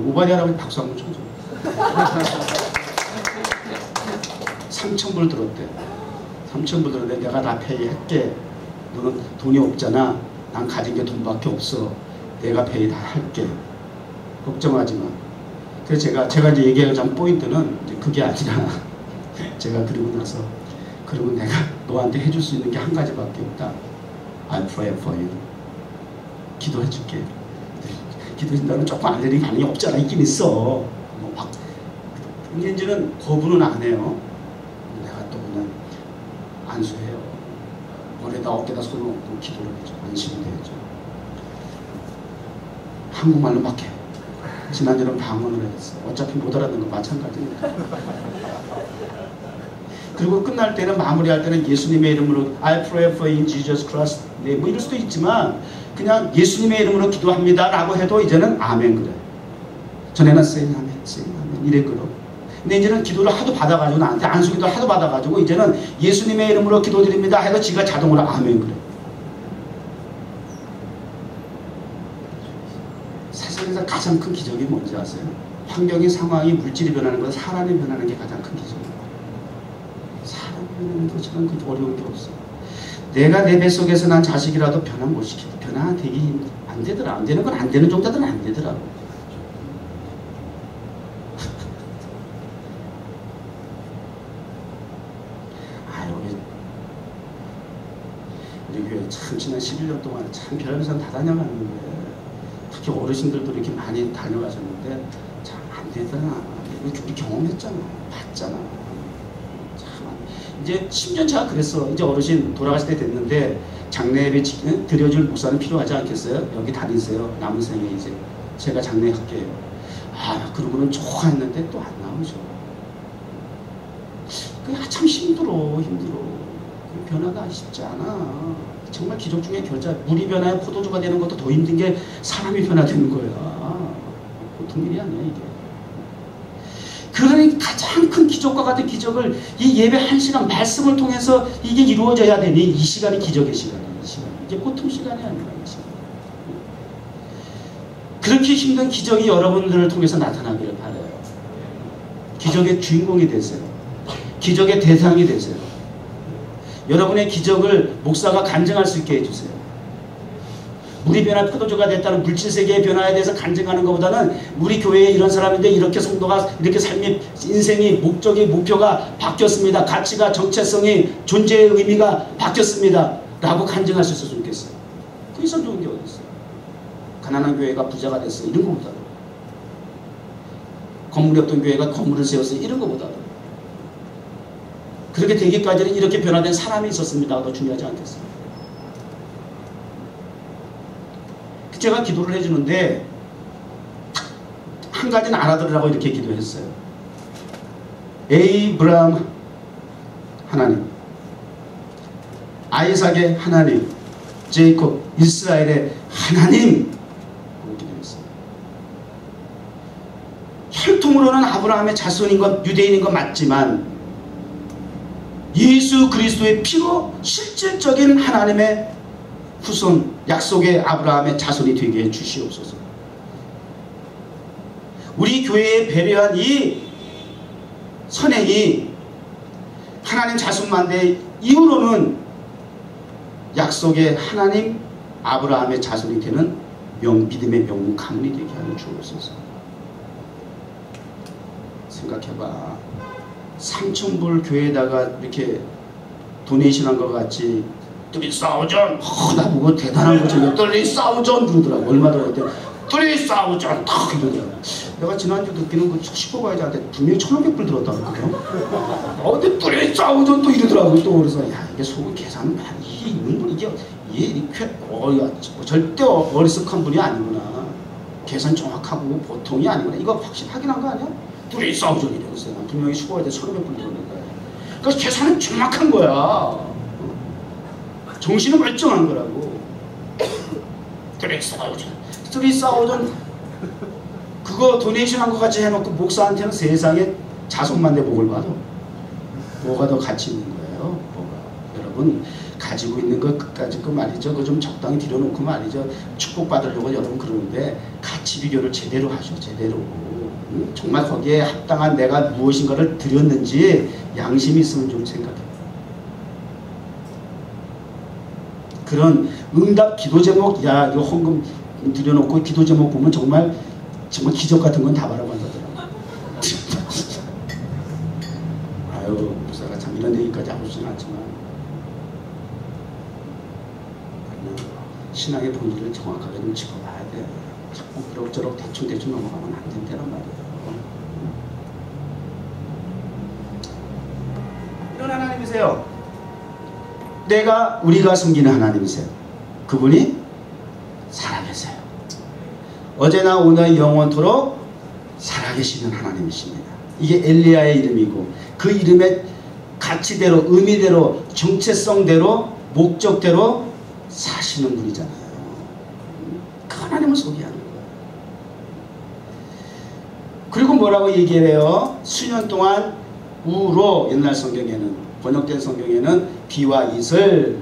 오바리 할아버지 박수 한번 쳐줘. 3,000불 들었대. 3,000불 들었는데 내가 다 페이할게. 너는 돈이 없잖아. 난 가진 게 돈밖에 없어. 내가 페이 다 할게. 걱정하지 마. 그래서 제가 이제 얘기하고자 한 포인트는 이제 그게 아니라 제가 그러고 나서 그러면 내가 너한테 해줄 수 있는 게 한 가지밖에 없다. I'll pray for you. 기도해 줄게. 기도해준다는 조금 알레르기 반응이 없잖아. 있긴 있어. 뭐 막. 근데 이제는 거부는 안 해요. 내가 또 그냥 안수해요. 머리에다 어깨다 손을 얹고 기도를 해줘. 안심을 해줘. 한국말로 막 해. 지난주는 방언을 했어. 어차피 못 알아듣는 거 마찬가지니까. 그리고 끝날 때는 마무리할 때는 예수님의 이름으로 I pray for in Jesus Christ. 네, 뭐 이럴 수도 있지만 그냥 예수님의 이름으로 기도합니다 라고 해도 이제는 아멘 그래. 전에는 세인 아멘 이랬거든. 근데 이제는 기도를 하도 받아가지고 나한테 안수기도 하도 받아가지고 이제는 예수님의 이름으로 기도드립니다 해도 지가 자동으로 아멘 그래. 세상에서 가장 큰 기적이 뭔지 아세요? 환경이 상황이 물질이 변하는 것보다 사람이 변하는 게 가장 큰 기적이에요. 사람이 변하는 것처럼 그 어려운 게 없어. 내가 내 뱃속에서 난 자식이라도 변화 못 시키고 변화되기 안 되더라. 안 되는 건 안 되는 종자들은 안 되더라고. 우리 교회 참 지난 11년 동안 참 별의별 다 다녀갔는데 특히 어르신들도 이렇게 많이 다녀가셨는데 참 안 되더라. 우리 경험했잖아. 봤잖아. 이제 10년 차가 그랬어. 이제 어르신 돌아가실 때 됐는데 장례 예배 드려줄 목사는 필요하지 않겠어요? 여기 다니세요. 남은 생에 이제 제가 장례할게요. 아 그러고는 좋아 했는데 또 안 나오죠. 그게 참 힘들어. 변화가 쉽지 않아. 정말 기적 중에 결자. 물이 변화해 포도주가 되는 것도 더 힘든 게 사람이 변화되는 거야. 보통 일이 아니야 이게. 그러니 가장 큰 기적과 같은 기적을 이 예배 1시간 말씀을 통해서 이게 이루어져야 되니 이 시간이 기적의 시간이에요. 이게 보통 시간이 아니라 이 시간. 그렇게 힘든 기적이 여러분들을 통해서 나타나기를 바라요. 기적의 주인공이 되세요. 기적의 대상이 되세요. 여러분의 기적을 목사가 간증할 수 있게 해주세요. 물이 변화 포도주가 됐다는 물질세계의 변화에 대해서 간증하는 것보다는 우리 교회에 이런 사람인데 이렇게 성도가 이렇게 삶의 인생이 목적이 목표가 바뀌었습니다. 가치가 정체성이 존재의 의미가 바뀌었습니다. 라고 간증할 수 있었으면 좋겠어요. 그 이상 좋은 게 어디 있어요? 가난한 교회가 부자가 됐어요. 이런 것보다도. 건물이 없던 교회가 건물을 세웠어요. 이런 것보다도. 그렇게 되기까지는 이렇게 변화된 사람이 있었습니다. 더 중요하지 않겠어요? 제가 기도를 해주는데 한 가지는 알아들으라고 이렇게 기도했어요. 에이브라함 하나님, 아이삭의 하나님, 제이콥, 이스라엘의 하나님 하고 기도했어요. 혈통으로는 아브라함의 자손인 것, 유대인인 것 맞지만 예수 그리스도의 피로 실질적인 하나님의 후손, 약속의 아브라함의 자손이 되게 해 주시옵소서. 우리 교회에 배려한 이 선행이 하나님 자손만대 이후로는 약속의 하나님 아브라함의 자손이 되는 믿음의 명문 가문이 되게 하여 주옵소서. 생각해봐. 3,000불 교회에다가 이렇게 도네이션한 것 같이 $3,000 나보고 대단한 거죠. $3,000 그러더라고. 얼마 들었대? $3,000 탁 이러더라고. 내가 지난주 듣기는 그 슈퍼바이저한테 분명히 1,500불 들었다거든요. 근데 $3,000 또 이러더라고. 또 그래서 야 이게 속은 계산은 이게 있는 분 이게 이렇게 절대 어리석한 분이 아니구나. 계산 정확하고 보통이 아니구나. 이거 확실히 확인한 거 아니야? $3,000 이러면서 분명히 슈퍼바이저 1,500불 들었는 거야. 그러니까 계산은 정확한 거야. 정신은 멀쩡한 거라고. $3,000 그거 도네이션 한 거 같이 해놓고 목사한테는 세상에 자손만대 복을 받아. 뭐가 더 가치 있는 거예요? 뭐가. 여러분 가지고 있는 거 끝까지 그 말이죠. 그거 좀 적당히 들여놓고 말이죠. 축복받으려고 여러분 그러는데 가치 비교를 제대로 하셔. 제대로. 정말 거기에 합당한 내가 무엇인가를 드렸는지 양심이 있으면 좀 생각해. 그런 응답 기도 제목, 야 이거 헌금 들여놓고 기도 제목 보면 정말 기적 같은 건 다 바라본다더라고. 아유 목사가 참 이런 얘기까지 하고 싶지는 않지만 신앙의 본질을 정확하게 좀 짚어봐야 돼. 자꾸 그럭저럭 대충 넘어가면 안 된다는 말이에요. 이런 하나님이세요. 우리가 섬기는 하나님이세요. 그분이 살아계세요. 어제나 오늘 영원토록 살아계시는 하나님이십니다. 이게 엘리야의 이름이고 그 이름의 가치대로 의미대로 정체성대로 목적대로 사시는 분이잖아요. 그 하나님을 소개하는 거예요. 그리고 뭐라고 얘기를 해요? 수년 동안 우로 옛날 성경에는 번역된 성경에는 비와 이슬이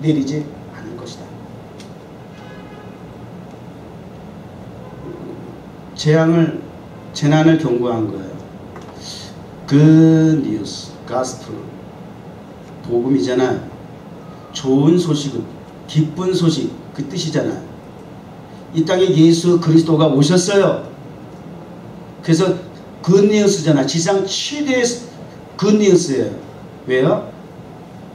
내리지 않을 것이다. 재난을 경고한 거예요. Good news, gospel, 복음이잖아요. 좋은 소식은 기쁜 소식 그 뜻이잖아요. 이 땅에 예수 그리스도가 오셨어요. 그래서 good news잖아. 지상 최대의 good news예요. 왜요?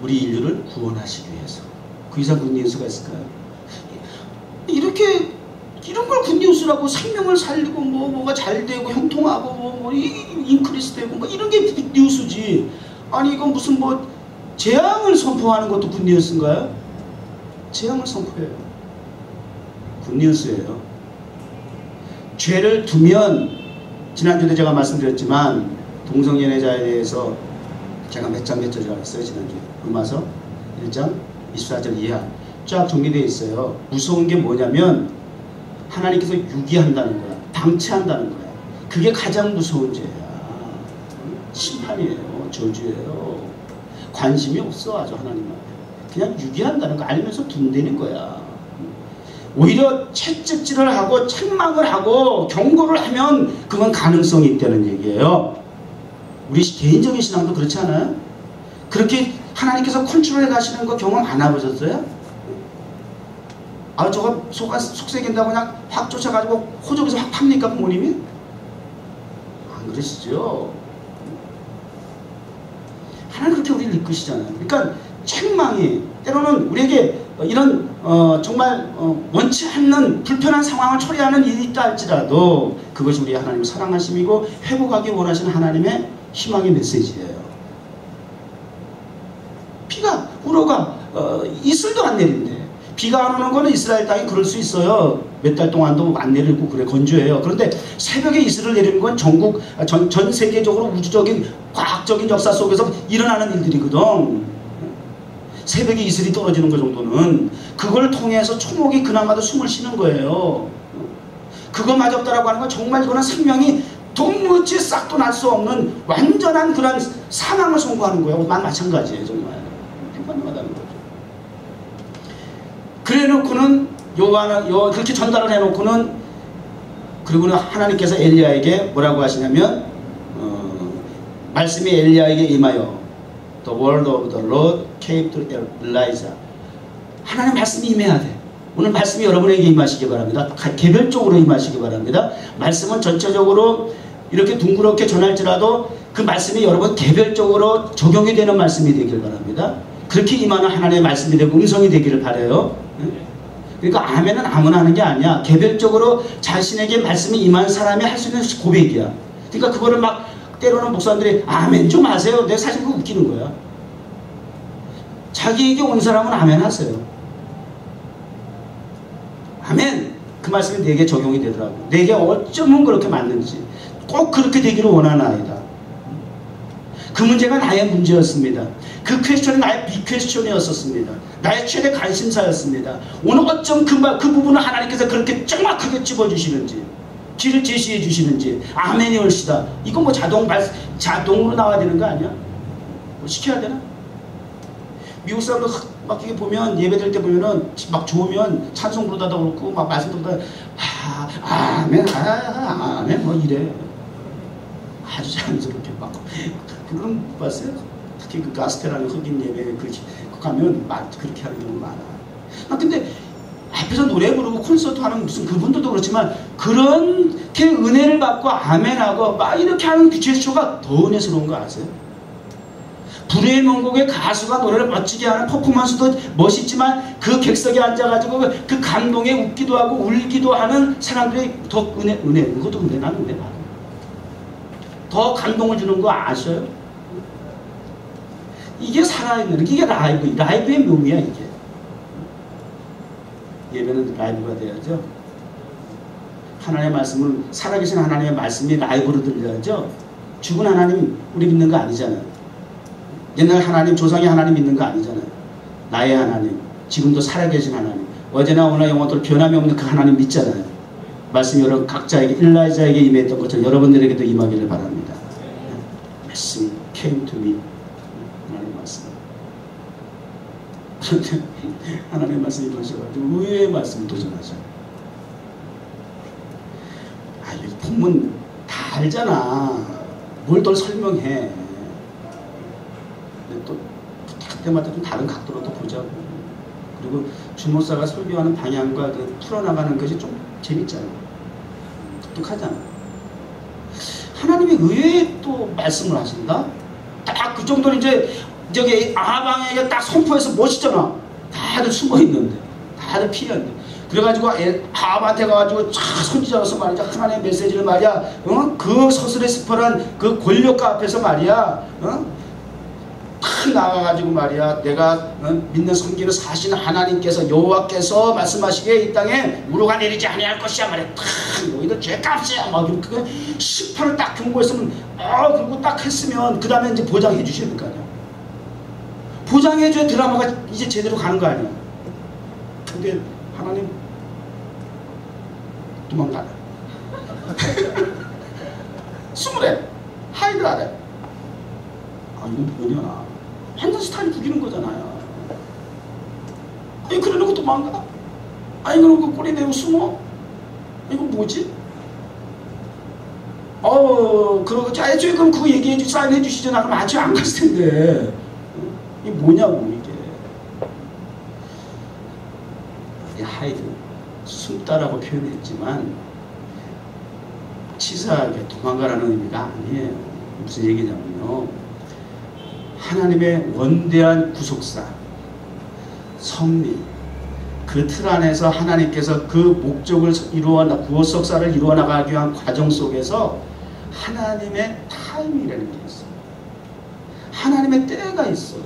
우리 인류를 구원하시기 위해서. 그 이상 굿뉴스가 있을까요? 이런 걸 굿뉴스라고 생명을 살리고 뭐가 잘 되고 형통하고 인크리스 되고 이런 게 굿뉴스지. 아니 이건 무슨 재앙을 선포하는 것도 굿뉴스인가요? 재앙을 선포해요. 굿뉴스예요. 죄를 두면 지난주에 제가 말씀드렸지만 동성연애자에 대해서 제가 몇 절 알았어요. 지난주에 로마서 1장 24절 이하 쫙 정리되어 있어요. 무서운 게 뭐냐면 하나님께서 유기한다는 거야. 방치한다는 거야. 그게 가장 무서운 죄야. 심판이에요. 저주예요. 관심이 없어 아주 하나님한테. 그냥 유기한다는 거 알면서 둔대는 거야. 오히려 채찍질을 하고 책망을 하고 경고를 하면 그건 가능성이 있다는 얘기예요. 우리 개인적인 신앙도 그렇지 않아요? 그렇게 하나님께서 컨트롤해 가시는 거 경험 안 해보셨어요? 아, 저거 속삭인다고 그냥 확 쫓아가지고 호적에서 확 팝니까, 부모님이? 안 그러시죠? 하나님 그렇게 우리를 이끄시잖아요. 그러니까 책망이 때로는 우리에게 이런 정말 원치 않는 불편한 상황을 처리하는 일이 있다 할지라도 그것이 우리 하나님의 사랑하심이고 회복하기 원하시는 하나님의 희망의 메시지예요. 비가 우러가 이슬도 안 내린대. 비가 안 오는 거는 이스라엘 땅이 그럴 수 있어요. 몇 달 동안도 안 내리고 그래 건조해요. 그런데 새벽에 이슬을 내리는 건 전 세계적으로 우주적인 과학적인 역사 속에서 일어나는 일들이거든. 새벽에 이슬이 떨어지는 것 정도는 그걸 통해서 초목이 그나마도 숨을 쉬는 거예요. 그거마저없다라고 하는 건 정말 이거는 생명이 도무지 싹도 날 수 없는 완전한 그런 사망을 선고하는 거예요. 마찬가지예요. 정말 불가능하다는 거죠. 그래 놓고는 그렇게 전달을 해놓고는 그리고는 하나님께서 엘리야에게 뭐라고 하시냐면 말씀이 엘리야에게 임하여 The word of the Lord came to Elijah. 하나님 말씀이 임해야 돼. 오늘 말씀이 여러분에게 임하시기 바랍니다. 개별적으로 임하시기 바랍니다. 말씀은 전체적으로 이렇게 둥그렇게 전할지라도 그 말씀이 여러분 개별적으로 적용이 되는 말씀이 되길 바랍니다. 그렇게 임하는 하나님의 말씀이 되고 음성이 되기를 바라요. 그러니까 아멘은 아무나 하는 게 아니야. 개별적으로 자신에게 말씀이 임한 사람이 할 수 있는 고백이야. 그러니까 그거를 막 때로는 목사님들이 아멘 좀 하세요. 내가 사실 그거 웃기는 거야. 자기에게 온 사람은 아멘 하세요. 아멘. 그 말씀이 내게 적용이 되더라고. 내게 어쩌면 그렇게 맞는지 꼭 그렇게 되기를 원하는 아이다. 그 문제가 나의 문제였습니다. 그 퀘스천이 나의 비퀘스천이었었습니다. 나의 최대 관심사였습니다. 오늘 어쩜 그 부분을 하나님께서 그렇게 정확하게 찝어주시는지 길을 제시해 주시는지 아멘이 옳시다. 이거 뭐 자동으로 나와야 되는 거 아니야? 뭐 시켜야 되나? 미국 사람들 막 이게 보면 예배 드릴 때 보면은 막 좋으면 찬송 부르다도 그렇고 막 말씀 부르다 아멘 아멘 뭐 이래. 아주 자연스럽게 막 그런 못 봤어요? 특히 그 가스펠하는 흑인 예배 그렇게 가면 그렇게 하는 경우 많아. 근데 앞에서 노래 부르고 콘서트 하는 무슨 그분들도 그렇지만 그렇게 은혜를 받고 아멘하고 막 이렇게 하는 그 제스처가 더 은혜스러운 거 아세요? 불의 명곡의 가수가 노래를 멋지게 하는 퍼포먼스도 멋있지만 그 객석에 앉아가지고 그 감동에 웃기도 하고 울기도 하는 사람들이 더 은혜 그것도 은혜 나는 은혜 받아. 더 감동을 주는 거 아셔요? 이게 살아있는 이게 라이브의 묘미야 이게. 예배는 라이브가 돼야죠. 하나님의 말씀을 살아계신 하나님의 말씀이 라이브로 들려야죠. 죽은 하나님 우리 믿는 거 아니잖아요. 옛날 하나님 조상의 하나님 믿는 거 아니잖아요. 나의 하나님 지금도 살아계신 하나님 어제나 오늘 영원토록 변함이 없는 그 하나님 믿잖아요. 말씀이 여러분 각자에게 일라이자에게 임했던 것처럼 여러분들에게도 임하기를 바랍니다. 말씀 came to me. 하나님 말씀. 그런데 하나님의 말씀이 도셔가지고 의외의 말씀을 도전하죠. 이 본문 다 알잖아. 뭘 더 설명해. 근데 또 그때마다 좀 다른 각도로 또 보자고. 그리고 주목사가 설교하는 방향과 그 풀어나가는 것이 좀 재밌잖아. 독특하잖아. 하나님이 의외의 또 말씀을 하신다? 딱 그 정도는 이제 저기 아방에게 딱 선포해서 멋있잖아. 다들 숨어 있는데, 다들 피했는데. 그래가지고 아합한테 가가지고 쫙 손짓하면서 말이야. 하나님의 메시지를 말이야. 그 서술의 스퍼란 그 권력가 앞에서 말이야. 탁 나가가지고 말이야. 내가 믿는 섬기는 사신 하나님께서 여호와께서 말씀하시기에 이 땅에 무료가 내리지 아니할 것이야 말이야. 탁 너희들 죄값이야 막 그 심판을 딱 경고했으면 그리고 딱 했으면 그 다음에 이제 보장해 주셔야 될 거 아니야. 보장해줘야 드라마가 이제 제대로 가는 거 아니야. 근데 하나님 도망가라. 숨으래. 하이드하래. 이건 뭐냐. 완전 스타일 구기는 거잖아요. 그래 놓고 도망가? 그러고 꼬리 내고 숨어? 이거 뭐지? 그러고 애초에 그럼 그거 얘기해 사인해 주시죠. 나 그럼 아주 안 갔을 텐데. 이게 뭐냐고 이게. 하이드 숨다라고 표현했지만 치사하게 도망가라는 의미가 아니에요. 무슨 얘기냐면요, 하나님의 원대한 구속사, 섭리, 그 틀 안에서 하나님께서 그 목적을 구속사를 이루어 나가기 위한 과정 속에서 하나님의 타임이라는 게 있어요. 하나님의 때가 있어요.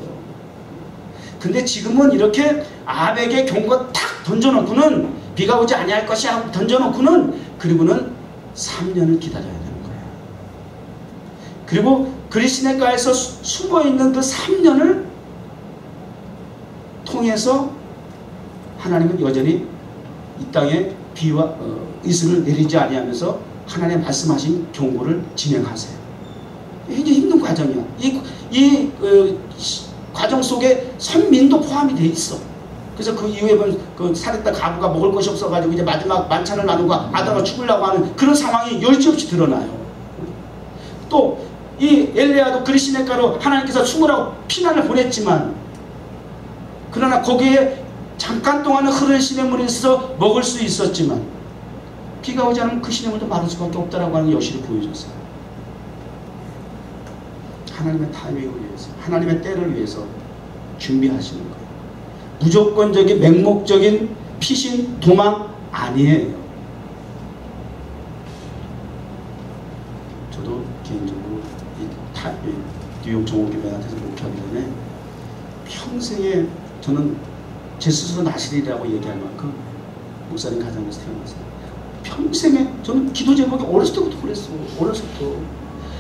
근데 지금은 이렇게 아합에게 경고 탁 던져놓고는 비가 오지 아니할 것이 하고 던져놓고는, 그리고는 3년을 기다려야 되는 거예요. 그리고 그리시네가에서 숨어있는 그 3년을 통해서 하나님은 여전히 이 땅에 비와 이슬을 내리지 아니하면서 하나님 말씀하신 경고를 진행하세요. 이게 힘든 과정이야. 이 과정 속에 선민도 포함이 돼 있어. 그래서 그 이후에 그 살했다 가부가 먹을 것이 없어가지고 이제 마지막 만찬을 나누고 아들과 죽으려고 하는 그런 상황이 여지없이 드러나요. 또 이 엘리야도 그리시네가로 하나님께서 숨으라고 피난을 보냈지만, 그러나 거기에 잠깐 동안은 흐르는 시냇물이 있어서 먹을 수 있었지만 비가 오지 않으면 그 시냇물도 마를 수밖에 없다라고 하는 여실히 보여줬어요. 하나님의 타이밍을 위해서, 하나님의 때를 위해서 준비하시는 거예요. 무조건적인 맹목적인 피신 도망 아니에요. 저도 개인적으로 뉴욕 종옥교회한테서 목표하기 전에 평생에 저는 제 스스로 나실이라고 얘기할 만큼 목사님 가정에서 태어났어요. 평생에 저는 기도 제목이 어렸을 때부터 그랬어. 어렸을 때부터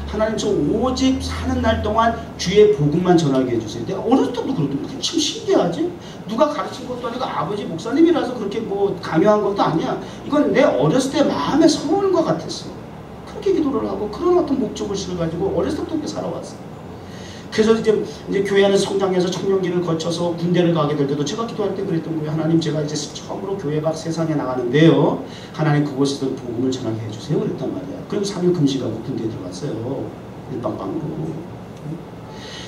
하나님 저 오직 사는 날 동안 주의 복음만 전하게 해주세요. 내가 어렸을 때부터 그랬던 거야. 참 신기하지? 누가 가르친 것도 아니고 아버지 목사님이라서 그렇게 뭐 강요한 것도 아니야. 이건 내 어렸을 때 마음에 서오는 것 같았어. 그렇게 기도를 하고 그런 어떤 목적의식을 가지고 어렸을 때부터 그렇게 살아왔어. 그래서 이제 교회 안에서 성장해서 청년기를 거쳐서 군대를 가게 될 때도 제가 기도할 때 그랬던 거예요. 하나님, 제가 이제 처음으로 교회 밖 세상에 나가는데요, 하나님 그곳에서 복음을 전하게 해주세요. 그랬단 말이야. 그리고 3일 금식하고 군대에 들어갔어요. 일방방으로.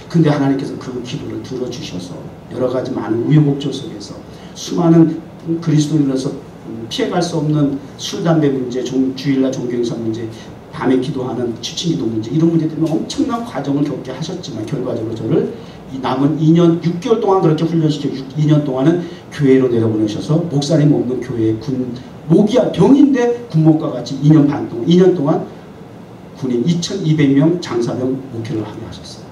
근데 하나님께서 그 기도를 들어주셔서 여러 가지 많은 우여곡절 속에서 수많은 그리스도인으로서 피해갈 수 없는 술, 담배 문제, 주일날 종교행사 문제, 밤에 기도하는 취침기도 문제, 이런 문제 때문에 엄청난 과정을 겪게 하셨지만 결과적으로 저를 이 남은 2년 6개월 동안 그렇게 훈련시켜 2년 동안은 교회로 내려보내셔서 목사님 없는 교회에 모기야 병인데 군목과 같이 2년 반 동안 2년 동안 군인 2,200명 장사병 목회를 하게 하셨어요.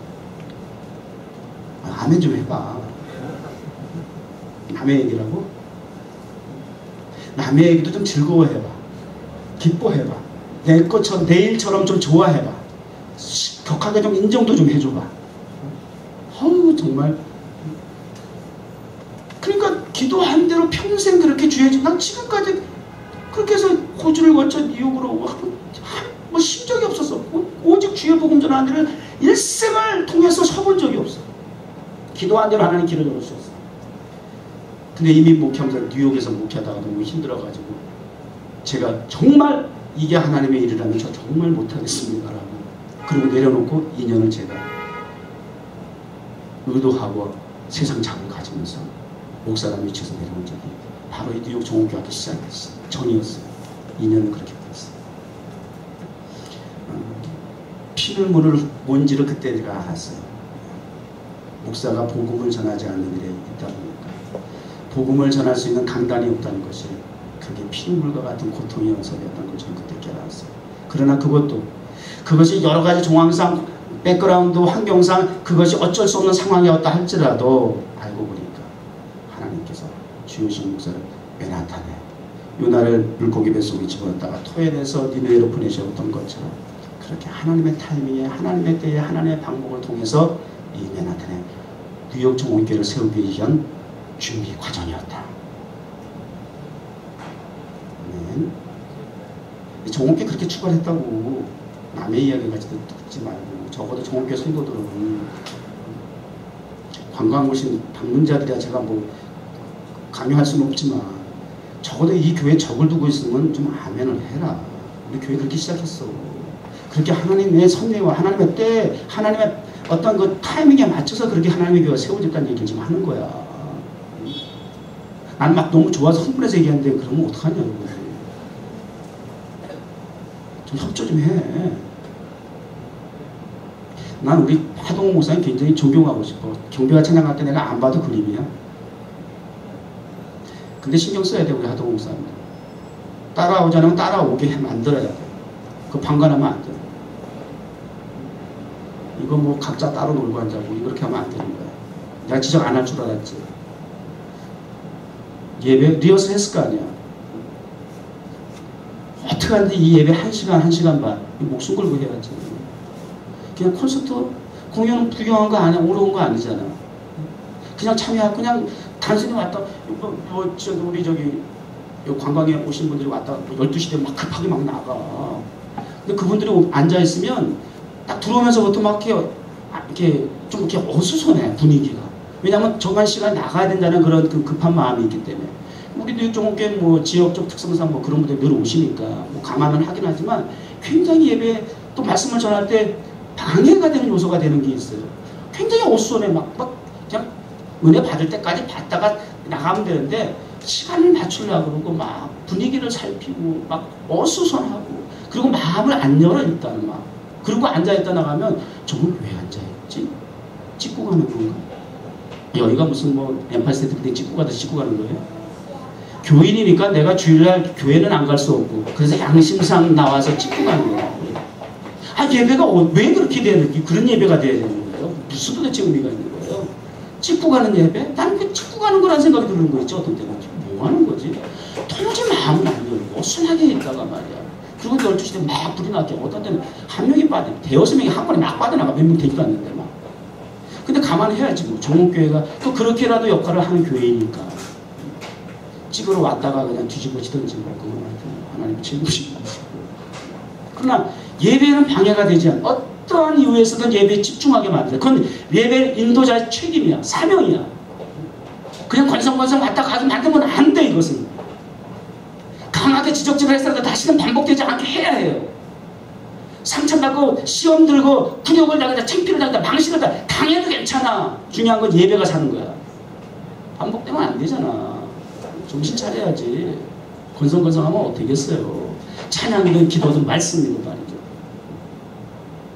아멘 좀 해봐. 남의 얘기라고? 남의 얘기도 좀 즐거워해봐. 기뻐해봐. 내 것처럼, 내 일처럼 좀 좋아해봐. 격하게 좀 인정도 좀 해줘봐. 어우, 정말. 그러니까 기도한 대로 평생 그렇게 주의해줘. 난 지금까지 그렇게 해서 호주를 거쳐 뉴욕으로 뭐 신 적이 없었어. 오직 주의 복음 전하는 데를 일생을 통해서 서본 적이 없어. 기도한 대로 하나님 길을 열어주셨어. 근데 이미 목회하면서 뉴욕에서 목회하다가 너무 힘들어가지고 제가 정말 이게 하나님의 일이라면 저 정말 못하겠습니다라고, 그리고 내려놓고 2년을 제가 의도하고 세상 잡을 가지면서 목사람 위치에서 내려온 적이 바로 이 뉴욕 종옥교회학교 시작했어요. 전이었어요. 2년을 그렇게 보냈어요. 피눈물을 뭔지를 그때 제가 알았어요. 목사가 복음을 전하지 않는 일에 있다 보니까 복음을 전할 수 있는 강단이 없다는 것이 그게 피눈물과 같은 고통이었던 걸 저는 그때 깨달았어요. 그러나 그것이 여러 가지 정황상, 백그라운드, 환경상 그것이 어쩔 수 없는 상황이었다 할지라도 알고 보니까 하나님께서 주요신 목사를 맨하탄에 요나를 물고기 뱃속에 집어넣다가 토해내서 니느웨로 보내셨던 것처럼 그렇게 하나님의 타이밍에, 하나님의 때에, 하나님의 방법을 통해서 이 맨하탄에 뉴욕 종옥교회를 세우기 위한 준비 과정이었다. 종옥교회 그렇게 출발했다고 남의 이야기까지 듣지 말고, 적어도 종옥교회 성도들은 관광 오신 방문자들이야 제가 뭐 강요할 수는 없지만 적어도 이 교회에 적을 두고 있으면 좀 아멘을 해라. 우리 교회 그렇게 시작했어. 그렇게 하나님의 섭리와 하나님의 때, 하나님의 어떤 그 타이밍에 맞춰서 그렇게 하나님의 교회가 세워졌다는 얘기를 지금 하는 거야. 난 막 너무 좋아서 흥분해서 얘기하는데 그러면 어떡하냐고. 좀 협조 좀 해. 난 우리 하동호 목사님 굉장히 존경하고 싶어. 경배와 찬양할 때 내가 안 봐도 그림이야. 근데 신경 써야 돼, 우리 하동호 목사님. 따라오지 않으면 따라오게 만들어야 돼. 그거 방관하면 안 돼. 이거 뭐 각자 따로 놀고 앉자고 이렇게 하면 안 되는 거야. 내가 지적 안 할 줄 알았지. 예배 리허설 했을 거 아니야. 어떻게 하는데 이 예배 1시간 반 목숨 걸고 해야지. 그냥 콘서트 공연 구경한 거 아니야. 오러 온 거 아니잖아. 그냥 참여하고 그냥 단순히 왔다 우리 저기 관광에 오신 분들이 왔다 12시 되면 막 급하게 막 나가. 근데 그분들이 앉아있으면 딱 들어오면서부터 막 이렇게 좀 이렇게 어수선해 분위기가. 왜냐하면 정한 시간에 나가야 된다는 그런 그 급한 마음이 있기 때문에. 우리도 육종교회 뭐 지역적 특성상 뭐 그런 분들 늘 오시니까 뭐 감안은 하긴 하지만 굉장히 예배 또 말씀을 전할 때 방해가 되는 요소가 되는 게 있어요. 굉장히 어수선해. 막 그냥 은혜 받을 때까지 받다가 나가면 되는데 시간을 맞추려고 그러고 막 분위기를 살피고 막 어수선하고 그리고 마음을 안 열어 일단은 막 그리고 앉아있다 나가면 저건 왜 앉아있지? 찍고 가는 건가? 여기가 무슨 뭐 엠파이스테이트 빌딩 찍고 가듯이 찍고 가는 거예요? 교인이니까 내가 주일날 교회는 안 갈 수 없고 그래서 양심상 나와서 찍고 가는 거예요. 아 예배가 왜 그렇게 되는 그런 예배가 돼야 되는 거예요? 무슨 도대체 의미가 있는 거예요? 찍고 가는 예배? 나는 그 찍고 가는 거라는 생각이 드는 거 있죠. 어떤 때는 뭐 하는 거지? 도저히 마음을 안 열고 순하게 있다가 말이야. 그리고 12시 때 막 불이 나게 어떤 때는 한 명이 빠져 대여섯 명이 한 번에 막 빠져나가 몇 명 되지도 않는데 막. 근데 가만히 해야지 뭐. 종목교회가 또 그렇게라도 역할을 하는 교회이니까 찍으러 왔다가 그냥 뒤집어지든지 뭐 그건 하나님 책임지고. 그러나 예배는 방해가 되지 않아. 어떠한 이유에서든 예배에 집중하게 만들어. 그건 예배 인도자의 책임이야. 사명이야. 그냥 관성관성 왔다 가서 만들면 안 돼. 이것은 강하게 지적질을 했어도 다시는 반복되지 않게 해야 해요. 상처받고 시험 들고 굴욕을 당한다, 창피를 당한다, 망신을 당한다. 당해도 괜찮아. 중요한 건 예배가 사는 거야. 반복되면 안 되잖아. 정신 차려야지. 건성건성하면 어떻겠어요. 찬양이든 기도든 말씀이든 말이죠.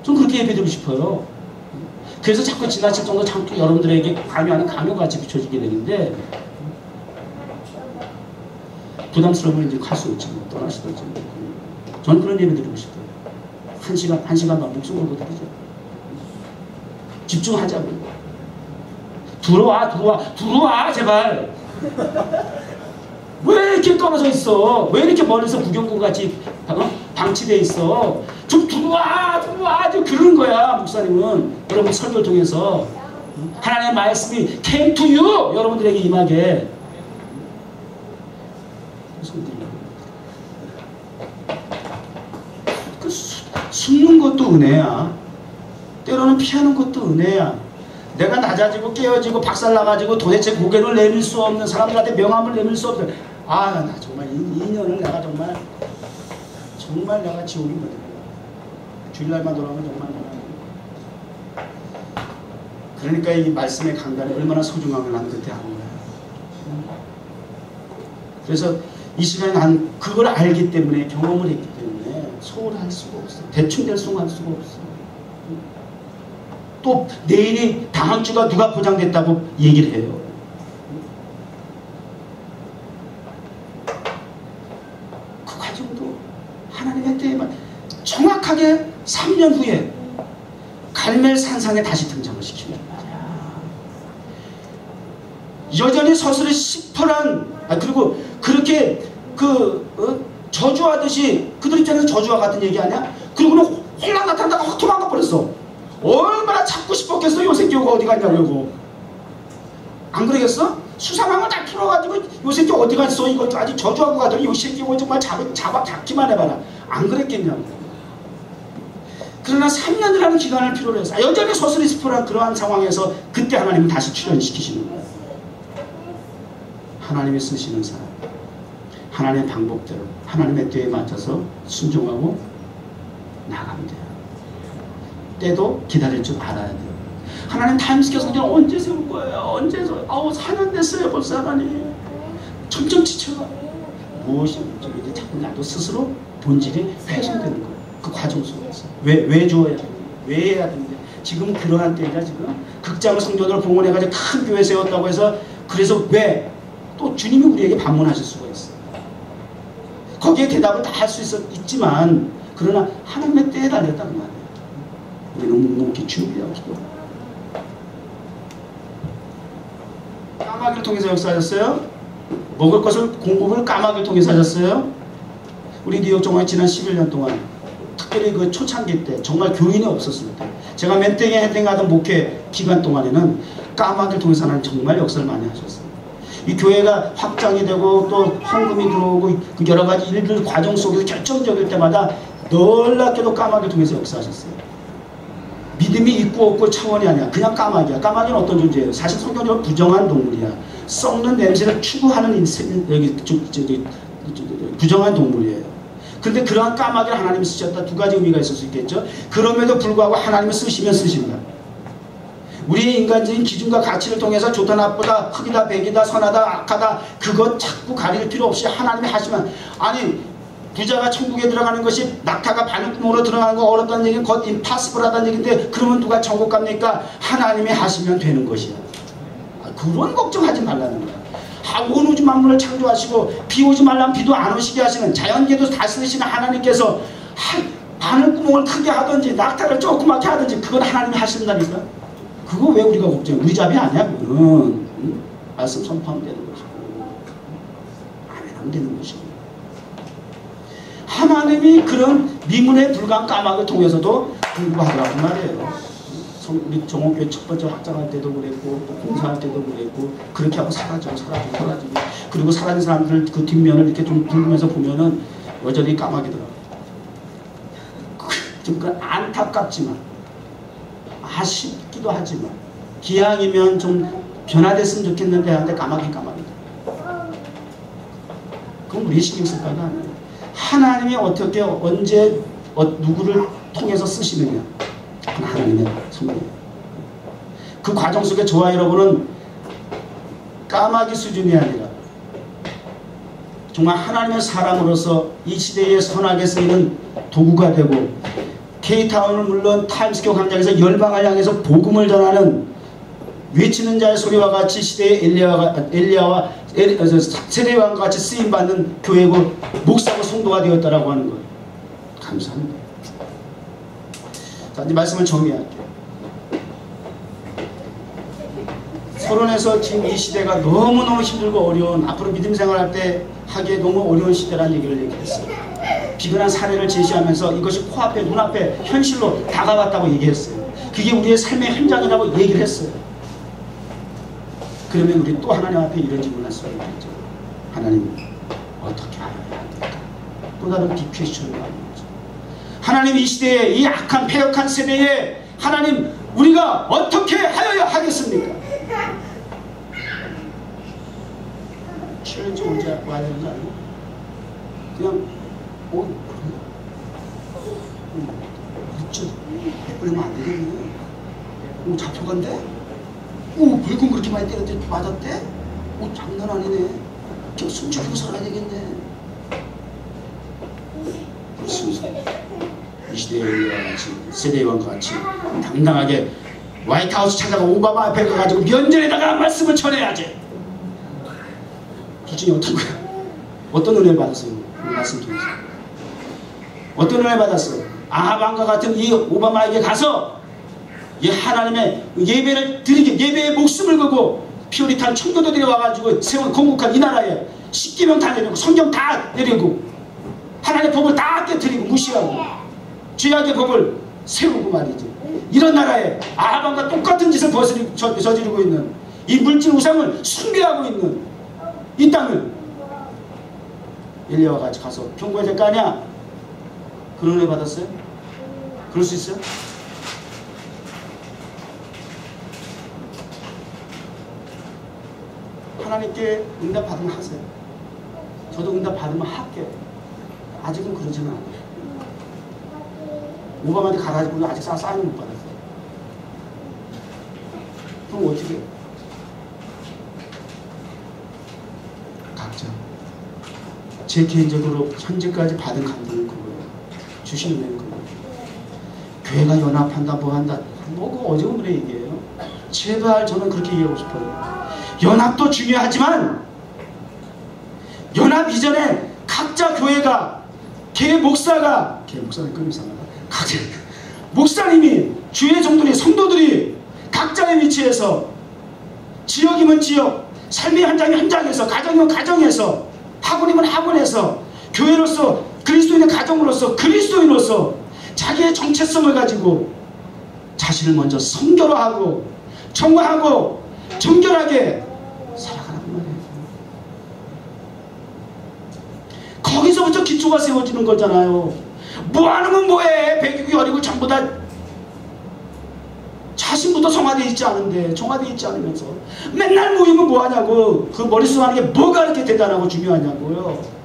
좀 그렇게 예배드리고 싶어요. 그래서 자꾸 지나칠 정도 자꾸 여러분들에게 강요하는 강요같이 비춰지게 되는데 부담스러우면 이제 갈 수 없지 뭐. 떠나시든지. 저는 그런 예배 드리고 싶어요. 한 시간 반 목숨 걸고 드리죠. 집중하자고요. 들어와 제발. 왜 이렇게 떨어져 있어? 왜 이렇게 멀리서 구경꾼같이 방치돼 있어? 좀 들어와 좀 그러는 거야. 목사님은 여러분 설교를 통해서 하나님의 말씀이 came to you 여러분들에게 임하게. 숨는 것도 은혜야. 때로는 피하는 것도 은혜야. 내가 낮아지고 깨어지고 박살나가지고 도대체 고개를 내밀 수 없는 사람들한테 명함을 내밀 수 없는. 나 정말 이 인연을 내가 정말 내가 지옥이 뭐야. 주일날만 돌아오면 정말 그러니까 이 말씀의 강단이 얼마나 소중함을 난 그때 하는 거야. 그래서 이 시간에 난 그걸 알기 때문에 경험을 했기 때문에 소홀할 수가 없어. 대충 대충 할 수가 없어. 또 내일이 다음 주가 누가 보장됐다고 얘기를 해요. 그 과정도 하나님의 때에만 정확하게 3년 후에 갈멜 산상에 다시 등장을 시키는 거야. 여전히 서슬이 시퍼런 그리고 그렇게 저주하듯이 그들 입장에서 저주와 같은 얘기 아니야? 그리고는 홀랑 나타나다가 확 도망가 버렸어. 얼마나 찾고 싶었겠어. 요새끼 어디 갔냐고. 이거 안 그러겠어? 수상함을 다 풀어가지고 요새끼 어디 갔어. 이거 아직 저주하고 가더니 요새끼 정말 잡기만 해봐라. 안 그랬겠냐고. 그러나 3년이라는 기간을 필요로 해서 여전히 서슬이 스포한 그러한 상황에서 그때 하나님은 다시 출현시키시는 거예요. 하나님이 쓰시는 사람, 하나님의 방법대로 하나님의 때에 맞춰서 순종하고 나가면 돼요. 때도 기다릴 줄 알아야 돼요. 하나님 타임스퀘어 성전 언제 세울 거예요? 언제 세울? 4년 됐어요 벌써 하나님. 점점 지쳐가. 무엇이 문제가 이제 자꾸 나도 스스로 본질이 훼손되는 거예요. 그 과정 속에서 왜 주어야 되는데, 왜 해야 되는데. 지금 그러한 때이자 지금 극장을 성전으로 봉헌해가지고 큰 교회 세웠다고 해서 그래서 왜 또 주님이 우리에게 방문하실 수가 있어요. 거기에 대답을 다 할 수 있지만 그러나 하나님의 때에 달렸다는 말이에요. 우리는 묵묵히 준비하고 기도하고. 까마귀를 통해서 역사하셨어요? 먹을 것을 공급을 까마귀를 통해서 하셨어요? 우리 뉴욕 정말 지난 11년 동안 특별히 그 초창기 때 정말 교인이 없었을 때 제가 맨땡에 헤딩하던 목회 기간 동안에는 까마귀를 통해서 하나님 정말 역사를 많이 하셨어요. 이 교회가 확장이 되고 또 헌금이 들어오고 그 여러 가지 일들 과정 속에서 결정적일 때마다 놀랍게도 까마귀를 통해서 역사하셨어요. 믿음이 있고 없고 차원이 아니야. 그냥 까마귀야. 까마귀는 어떤 존재예요? 사실 성경적으로 부정한 동물이야. 썩는 냄새를 추구하는 부정한 동물이에요. 근데 그러한 까마귀를 하나님이 쓰셨다. 두 가지 의미가 있을 수 있겠죠. 그럼에도 불구하고 하나님을 쓰시면 쓰십니다. 우리의 인간적인 기준과 가치를 통해서 좋다 나쁘다 흑이다 백이다 선하다 악하다 그것 자꾸 가릴 필요 없이 하나님이 하시면 아니 부자가 천국에 들어가는 것이 낙타가 바늘구멍으로 들어가는 거 어렵다는 얘기는 곧 임파서블하다는 얘기인데 그러면 누가 천국 갑니까? 하나님이 하시면 되는 것이야. 그런 걱정하지 말라는 거야. 온 우주 만물을 창조하시고 비 오지 말라면 비도 안 오시게 하시는 자연계도 다스리시는 하나님께서 바늘구멍을 크게 하든지 낙타를 조그맣게 하든지 그건 하나님이 하신다니까. 그거 왜 우리가 걱정해? 우리 잡이 아니야 그거는. 말씀 선포하면 되는 것이고 안 하면 되는 것이고 하나님이 그런 미문에 불과한 까마귀를 통해서도 공부하더라고 말이에요. 우리 정옥교회 첫 번째 확장할 때도 그랬고 또 공사할 때도 그랬고 그렇게 하고 사라지고 그리고 사라진 사람들 그 뒷면을 이렇게 좀 붉으면서 보면은 여전히 까마귀더라고요. 좀 안타깝지만 아쉽기도 하지만 기왕이면 좀 변화됐으면 좋겠는데 한테 까마귀 그건 우리 신경 쓸 바가 아니에요. 하나님이 어떻게 언제 누구를 통해서 쓰시느냐 그건 하나님의 선물이에요. 그 과정 속에 저와 여러분은 까마귀 수준이 아니라 정말 하나님의 사람으로서 이 시대에 선하게 쓰이는 도구가 되고 K타운을 물론 타임스퀘어 광장에서 열방을 향해서 복음을 전하는 외치는 자의 소리와 같이 시대의 엘리야와 세례요한과 같이 쓰임받는 교회고 목사고 성도가 되었다라고 하는 거예요. 감사합니다. 자, 이제 말씀을 정리할게요. 서론에서 지금 이 시대가 너무너무 힘들고 어려운 앞으로 믿음 생활할 때 하기에 너무 어려운 시대라는 얘기를 얘기했어요. 비근한 사례를 제시하면서 이것이 코앞에 눈앞에 현실로 다가왔다고 얘기했어요. 그게 우리의 삶의 현장이라고 얘기를 했어요. 그러면 우리 또 하나님 앞에 이런 질문을 할 수가 있겠죠. 하나님 어떻게 하여야 합니까? 또 다른 빅퀘스천을 하는 거죠. 하나님 이 시대에 이 악한 패역한 세대에 하나님 우리가 어떻게 하여야 하겠습니까? 챌린지 언제 와야 되는 거 아니에요? 그냥 그래? 그러면 안 되겠네. 잡혀간대? 벌금 그렇게 많이 때렸대? 맞았대? 장난 아니네. 숨 죽이고 살아야 되겠네. 그렇습니다. 이 시대의 엘리야와 같이 세대와 같이 당당하게 화이트하우스 찾아가 오바마 앞에 가가지고 면전에다가 말씀을 전해야지. 기준이 어떤 거야? 어떤 은혜를 받았어요? 말씀 통해서 어떤 은혜를 받았어요? 아합왕과 같은 이 오바마에게 가서 이 하나님의 예배를 드리게 예배에 목숨을 걸고 피오리탄 청교도들이 와가지고 세운 건국한 이 나라에 10계명 다 내리고 성경 다 내리고 하나님의 법을 다 깨뜨리고 무시하고 죄악의 법을 세우고 말이지. 이런 나라에 아합왕과 똑같은 짓을 저지르고 있는 이 물질 우상을 숭배하고 있는 이 땅을 엘리야와 같이 가서 경고해야 될 거 아니야? 그런 은혜 받았어요? 그럴 수 있어요? 하나님께 응답 받으면 하세요. 저도 응답 받으면 할게요. 아직은 그러지는 않아요. 오바마한테 가가지고 아직 사인을 못 받았어요. 그럼 어떻게 해요? 각자 제 개인적으로 현재까지 받은 감동은 그거예요. 주시는 은혜는 그거예요. 교회가 연합한다 뭐한다 뭐그 어지러운 얘기예요. 제발 저는 그렇게 얘기하고 싶어요. 연합도 중요하지만 연합 이전에 각자 교회가 개 목사는 끔 이상하다. 각자 목사님이 주의 종들이 성도들이 각자의 위치에서 지역이면 지역, 삶의 현장에서, 가정이면 가정에서, 학원이면 학원에서, 교회로서 그리스도인의 가정으로서 그리스도인으로서 자기의 정체성을 가지고 자신을 먼저 성결화하고 정화하고 정결하게 살아가라는 말이에요. 거기서부터 기초가 세워지는 거잖아요. 뭐하는 뭐해. 배기고 어리고 전부 다 자신부터 정화되어 있지 않은데, 정화되어 있지 않으면서 맨날 모이면 뭐하냐고. 그 머릿속 하는 게 뭐가 그렇게 대단하고 중요하냐고요.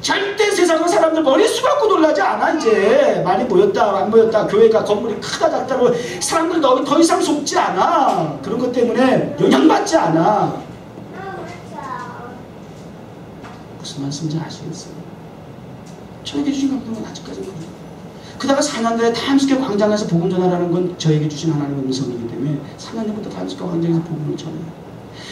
절대 세상은 사람들 머릿수 갖고 놀라지 않아. 이제 많이 모였다 안 모였다, 교회가 건물이 크다 작다고 사람들 더 이상 속지 않아. 그런 것 때문에 영향받지 않아. 무슨 말씀인지 아시겠어요? 저에게 주신 감동은 아직까지 그래요. 그다가 4년 전에 타임스퀘어 광장에서 복음 전하라는 건 저에게 주신 하나님의 음성이기 때문에 4년 전부터 타임스퀘어 광장에서 복음을 전해요.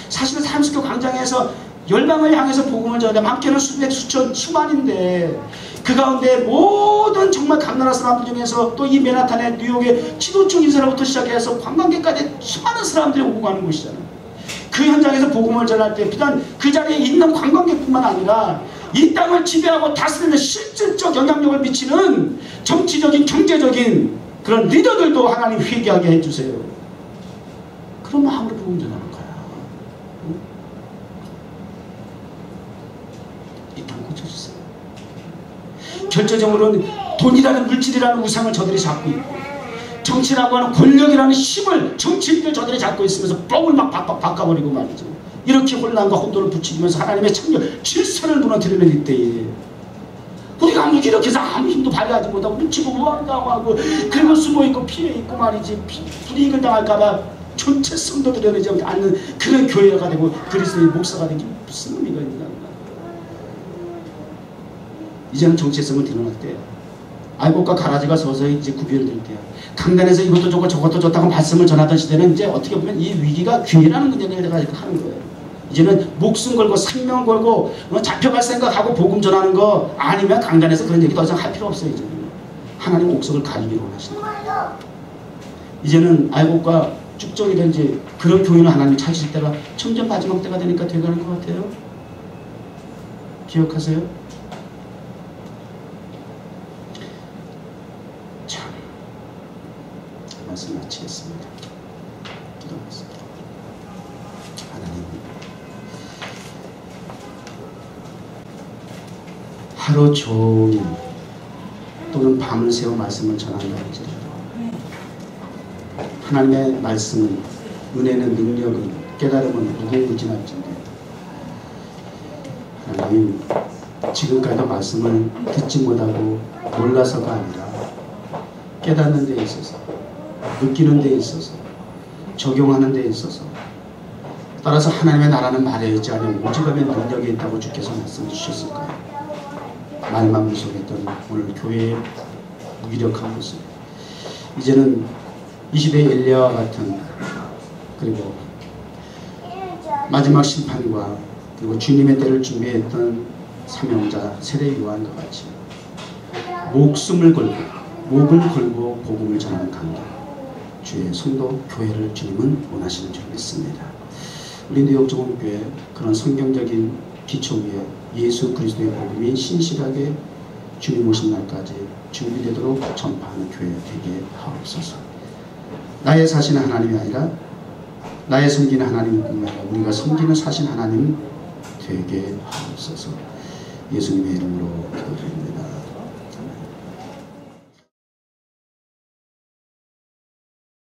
사실은 타임스퀘어 광장에서 열방을 향해서 복음을 전하는데 많게는 수백, 수천, 수만인데 그 가운데 모든 정말 각 나라 사람들 중에서 또 이 맨하탄의 뉴욕의 지도층 인사로부터 시작해서 관광객까지 수많은 사람들이 오고 가는 곳이잖아요. 그 현장에서 복음을 전할 때 비단 그 자리에 있는 관광객뿐만 아니라 이 땅을 지배하고 다스리는 실질적 영향력을 미치는 정치적인 경제적인 그런 리더들도 하나님 회개하게 해주세요. 그런 마음으로 복음 전하는 거야. 이 땅 고쳐주세요. 결정적으로는 돈이라는 물질이라는 우상을 저들이 잡고 있고 정치라고 하는 권력이라는 힘을 정치인들 저들이 잡고 있으면서 뻥을 막 바꿔버리고 말이죠. 이렇게 혼란과 혼돈을 부추기면서 하나님의 참여 질서를 무너뜨리는 이때에 우리가 이렇게 해서 아무 힘도 발휘하지 못하고 눈치 보고 원당하고 그리고 숨어있고 피해있고 말이지 불이익을 당할까봐 전체 성도들이 되지 않는 그런 교회가 되고 그리스도의 목사가 되기 무슨 의미가 있느냐. 이제는 정체성을 드러날 때야. 알곡과 가라지가 서서히 이제 구별될 때야. 강단에서 이것도 좋고 저것도 좋다고 말씀을 전하던 시대는 이제 어떻게 보면 이 위기가 기회라는 문제를 내가 하는 거예요. 이제는 목숨 걸고 생명 걸고 잡혀갈 생각하고 복음 전하는 거 아니면 강단에서 그런 얘기 더 이상 할 필요 없어요. 이제는 하나님 옥석을 가리기로 원하시는 거예요. 이제는 알곡과 쭉정이든지 그런 교인을 하나님 찾으실 때가 점점 마지막 때가 되니까 돼가는 것 같아요. 기억하세요? 말씀 마치겠습니다. 기도하겠습니다. 하나님, 하루 종일 또는 밤을 새워 말씀을 전한다 할지라도 하나님의 말씀은, 은혜는, 능력은, 깨달음은 무궁무진할진데 하나님, 지금까지도 말씀을 듣지 못하고 몰라서가 아니라 깨닫는 데 있어서, 느끼는 데 있어서, 적용하는 데 있어서, 따라서 하나님의 나라는 말에 있지 않은 오직함의 능력이 있다고 주께서 말씀해 주셨을까요? 말만 무속했던 오늘 교회의 무기력한 모습, 이제는 이 시대의 엘리야와 같은, 그리고 마지막 심판과 그리고 주님의 때를 준비했던 사명자 세례 요한과 같이 목숨을 걸고 목을 걸고 복음을 전하는 강도, 주의 성도 교회를 주님은 원하시는 줄 믿습니다. 우리 뉴욕 정원교회 그런 성경적인 기초 위에 예수 그리스도의 복음이 신실하게 주님 오신 날까지 준비되도록 전파하는 교회 되게 하옵소서. 나의 사신 하나님이 아니라 나의 섬기는 하나님이 아니라 우리가 섬기는 사신 하나님 되게 하옵소서. 예수님의 이름으로 기도드립니다.